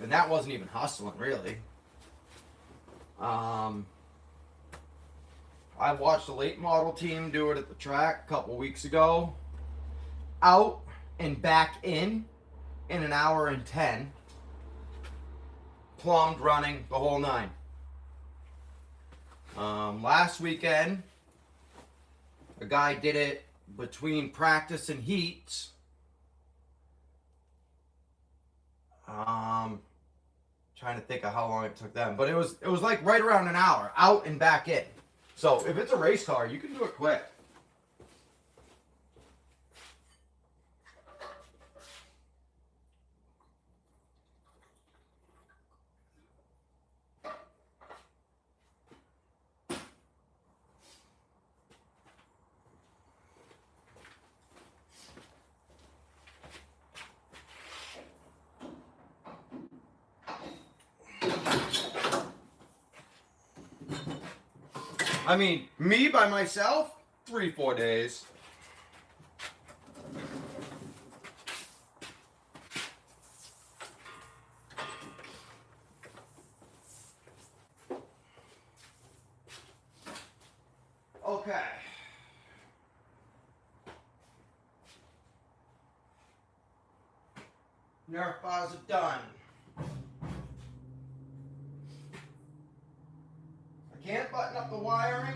that wasn't even hustling, really. I watched a late model team do it at the track a couple weeks ago. Out and back in an hour and 10. Plumbed, running, the whole nine. Last weekend, a guy did it between practice and heats. Trying to think of how long it took them, but it was like right around an hour, out and back in. So if it's a race car, you can do it quick. I mean, me by myself, 3-4 days. Okay. Nerf bars are done. Can't button up the wiring.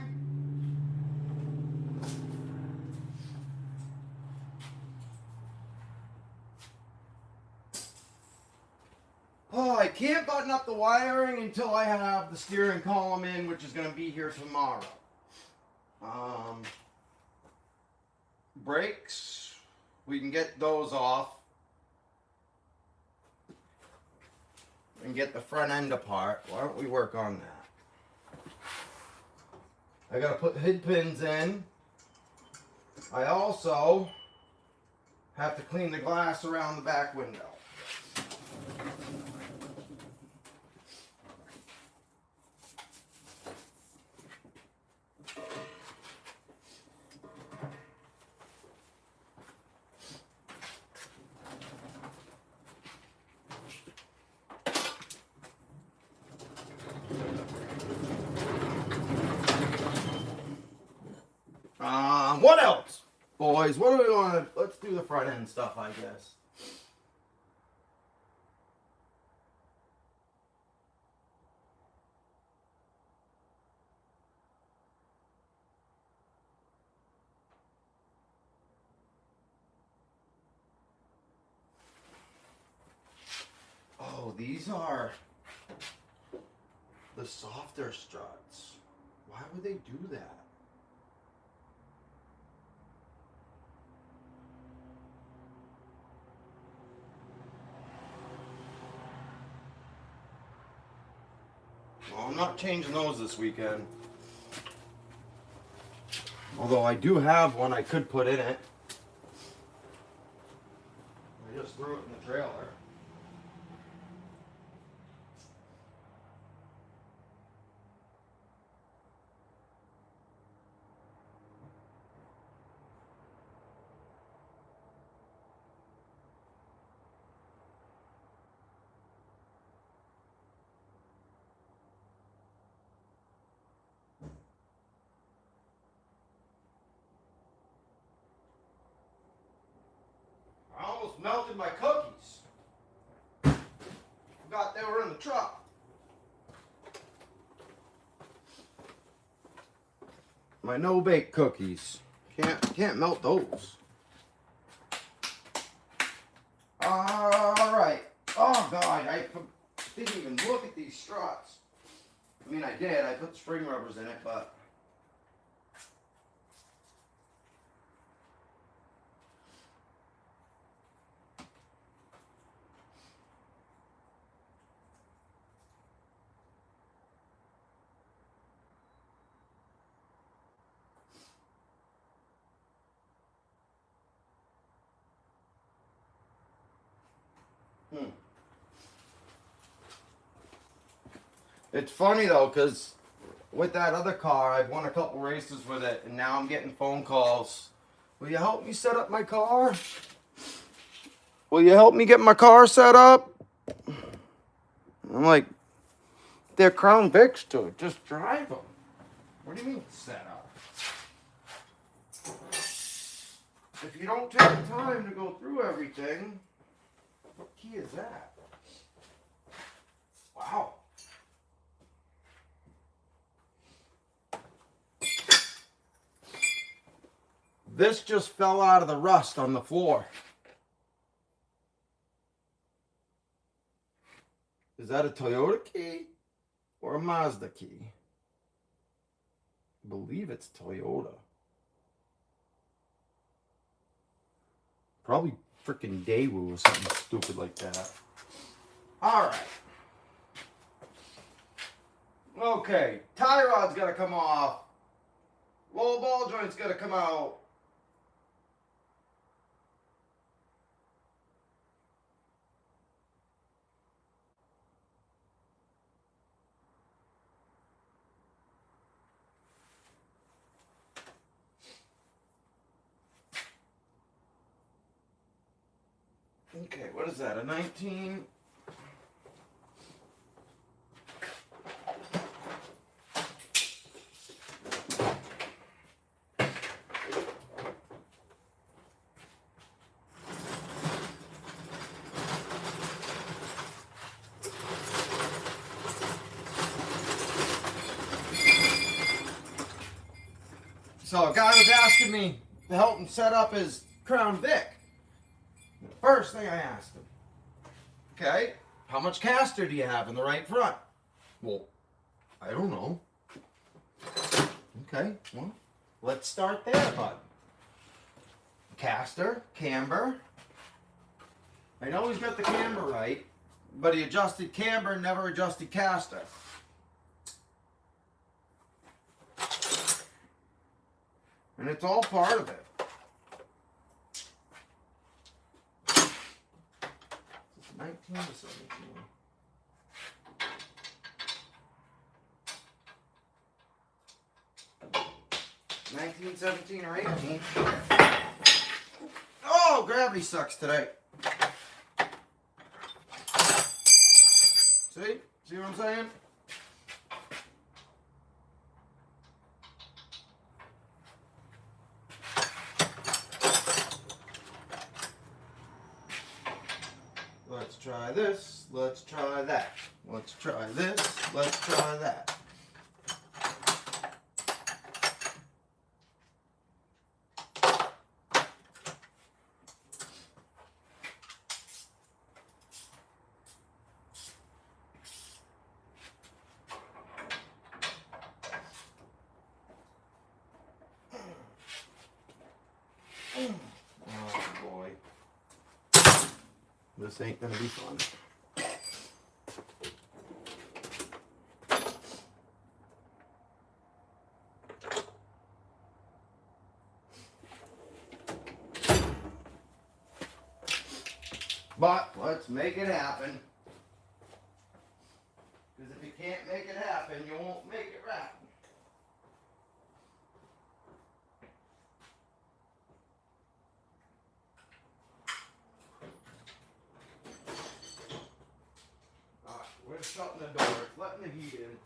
Oh, I can't button up the wiring until I have the steering column in, which is going to be here tomorrow. Brakes, we can get those off and get the front end apart. Why don't we work on that? I gotta put head pins in. I also have to clean the glass around the back window. What else? Boys, what do we want to... Let's do the front end stuff, I guess. Oh, these are the softer struts. Why would they do that? Well, I'm not changing those this weekend. Although I do have one I could put in it. I just threw it in the trailer. melted my cookies. Forgot they were in the truck. My no-bake cookies. Can't melt those. Alright. Oh god, I didn't even look at these struts. I mean, I did. I put spring rubbers in it, but... It's funny though, because with that other car, I've won a couple races with it, and now I'm getting phone calls. Will you help me set up my car? Will you help me get my car set up? I'm like, they're Crown Vics too. Just drive them. What do you mean set up? If you don't take the time to go through everything, what key is that? Wow. This just fell out of the rust on the floor. Is that a Toyota key or a Mazda key? I believe it's Toyota. Probably freaking Daewoo or something stupid like that. Alright. Okay, tie rod's gotta come off. Low ball joint's gotta come out. Okay, what is that? A 19? So a guy was asking me to help him set up his Crown Vic. First thing I asked him, okay, how much caster do you have in the right front? Well, I don't know. Okay, well, let's start there, bud. Caster, camber. I know he's got the camber right, but he adjusted camber and never adjusted caster. And it's all part of it. 19 to 17. 19, 17, or 18. Oh, gravity sucks today. See? See what I'm saying? Let's try this, let's try that. Let's try this, let's try that. Oh boy. This ain't gonna be fun. But let's make it happen. Because if you can't make it happen, you won't make it happen. We're shutting the door, it's letting the heat in.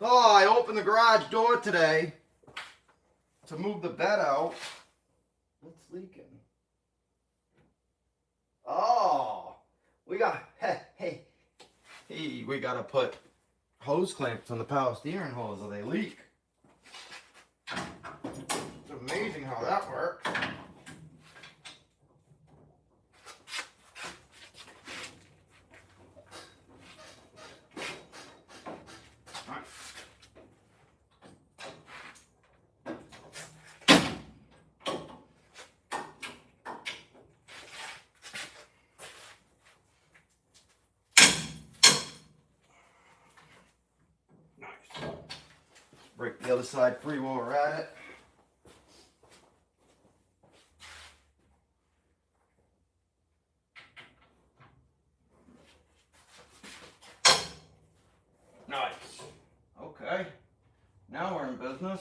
Oh, I opened the garage door today to move the bed out. What's leaking? Oh, we got, hey, we got to put hose clamps on the power steering hose or they leak. It's amazing how that works. Break the other side free while we're at it. Nice. Okay. Now we're in business.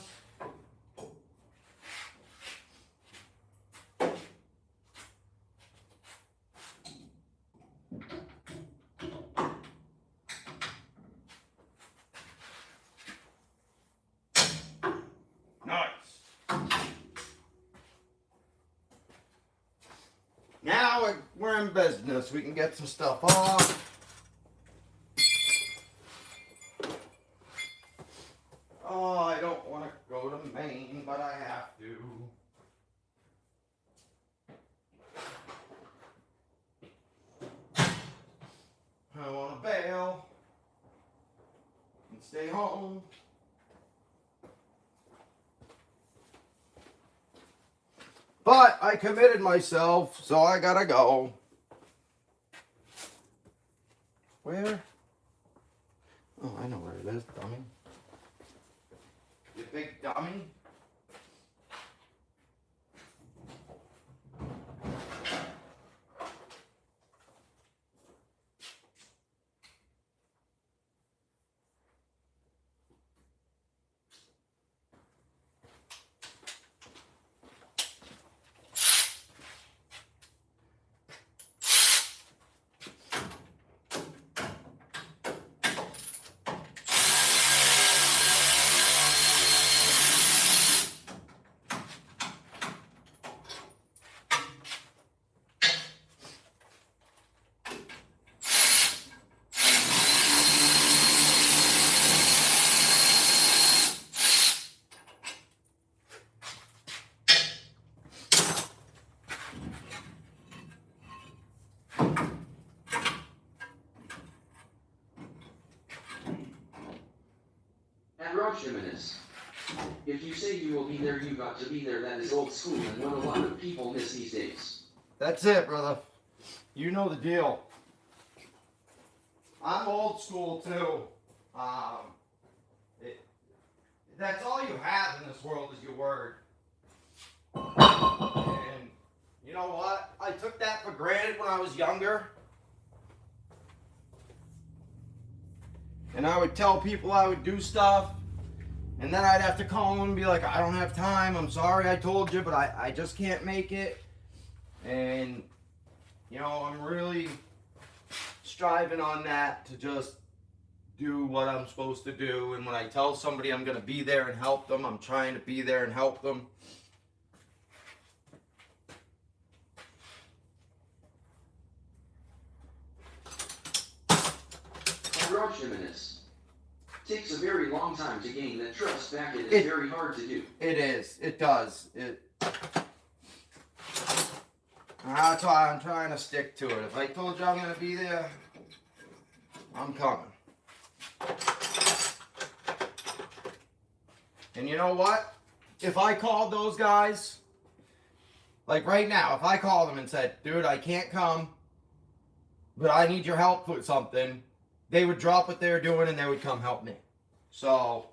Now we're in business. We can get some stuff off. Oh, I don't want to go to Maine, but I have to. I want to bail and stay home. But I committed myself, so I gotta go. Where? Oh, I know where it is, dummy. You big dummy. Jimenez. If you say you will be there, you got to be there. That is old school and what a lot of people miss these days. That's it, brother. You know the deal. I'm old school too. That's all you have in this world is your word. And you know what? I took that for granted when I was younger. And I would tell people I would do stuff. And then I'd have to call them and be like, I don't have time. I'm sorry I told you, but I just can't make it. And, you know, I'm really striving on that to just do what I'm supposed to do. And when I tell somebody I'm going to be there and help them, I'm trying to be there and help them. Jimenez. Takes a very long time to gain that trust back. It is very hard to do. It is. It does. That's why I'm trying to stick to it. If I told you I'm going to be there, I'm coming. And you know what? If I called those guys, like right now, if I called them and said, dude, I can't come, but I need your help with something, they would drop what they were doing and they would come help me. So,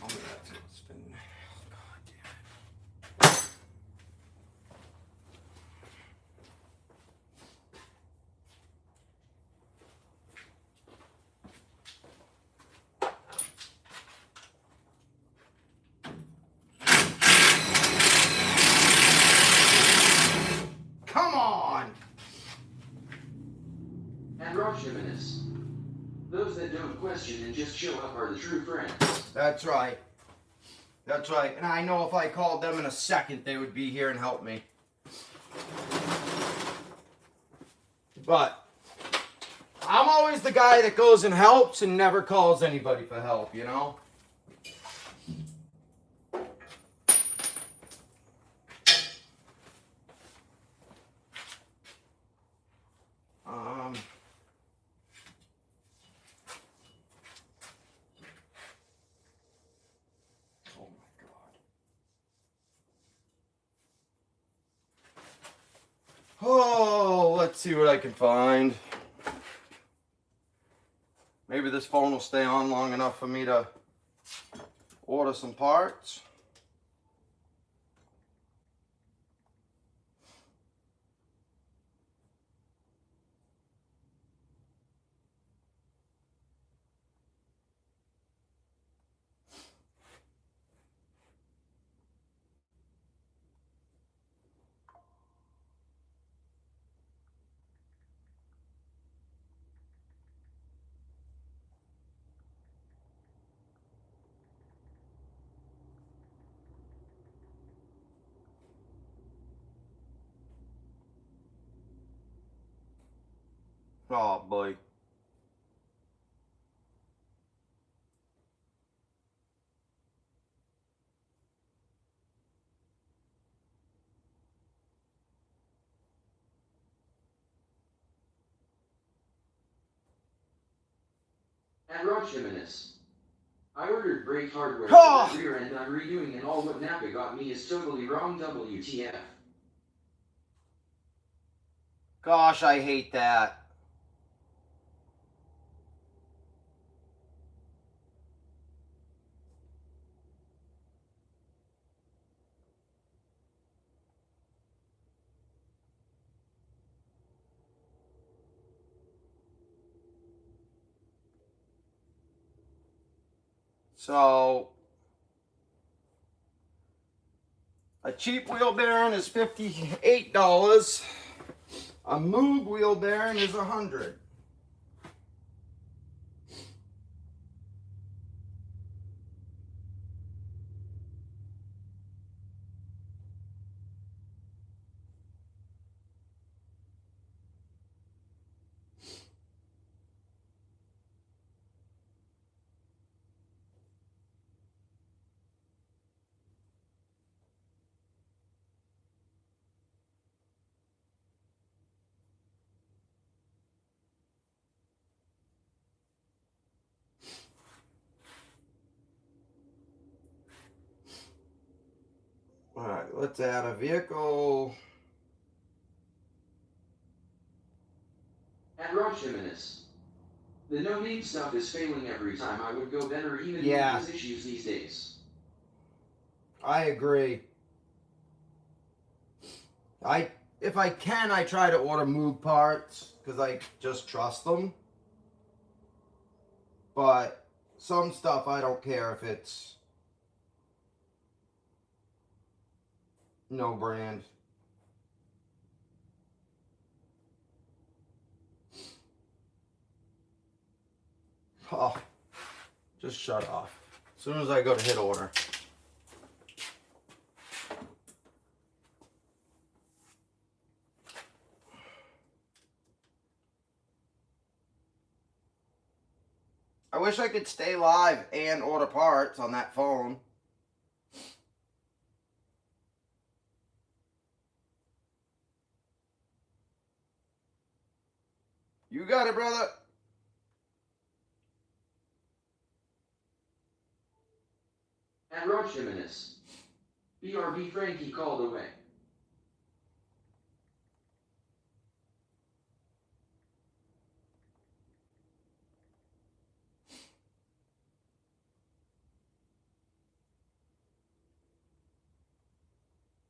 I'll move that to a spin. God damn it. And Raj Jimenez. Those that don't question and just show up are the true friends. That's right. That's right. And I know if I called them in a second, they would be here and help me. But I'm always the guy that goes and helps and never calls anybody for help, you know? Oh my God. Oh, let's see what I can find. Maybe this phone will stay on long enough for me to order some parts. Oh boy. And Raj Jimenez. I ordered brake hardware Oh! for the rear end I'm redoing, and all what Napa got me is totally wrong. WTF. Gosh, I hate that. So, a cheap wheel bearing is $58. A Moog wheel bearing is $100. Alright, let's add a vehicle. And Raj Jimenez. The no-name stuff is failing every time. I would go better even Yeah. with these issues these days. I agree. If I can, I try to order Moog parts because I just trust them. But some stuff I don't care if it's no brand. Oh, just shut off. As soon as I go to hit order. I wish I could stay live and order parts on that phone. You got it, brother. And Raj Jimenez. BRB Frankie called away.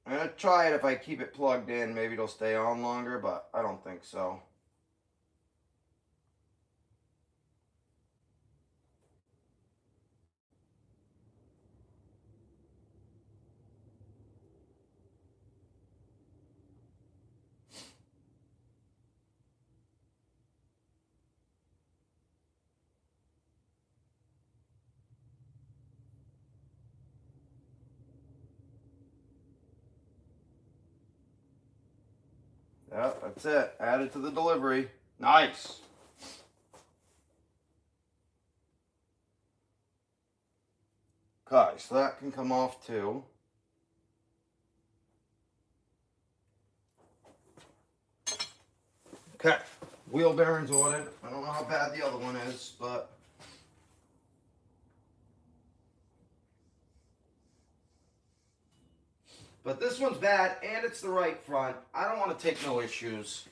I'm going to try it if I keep it plugged in. Maybe it'll stay on longer, but I don't think so. Yep, that's it. Added to the delivery. Nice. Okay, so that can come off too. Okay, wheel bearings ordered. I don't know how bad the other one is, but this one's bad, and it's the right front. I don't want to take no issues.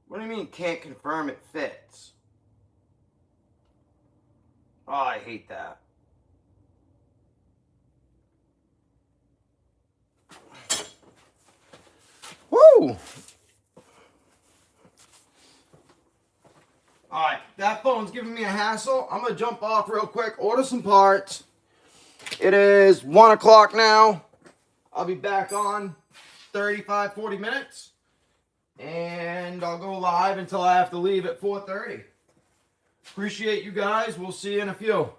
What do you mean can't confirm it fits? Oh, I hate that. Woo! Alright, that phone's giving me a hassle. I'm going to jump off real quick, order some parts. It is 1 o'clock now. I'll be back on 35, 40 minutes. And I'll go live until I have to leave at 4:30. Appreciate you guys. We'll see you in a few.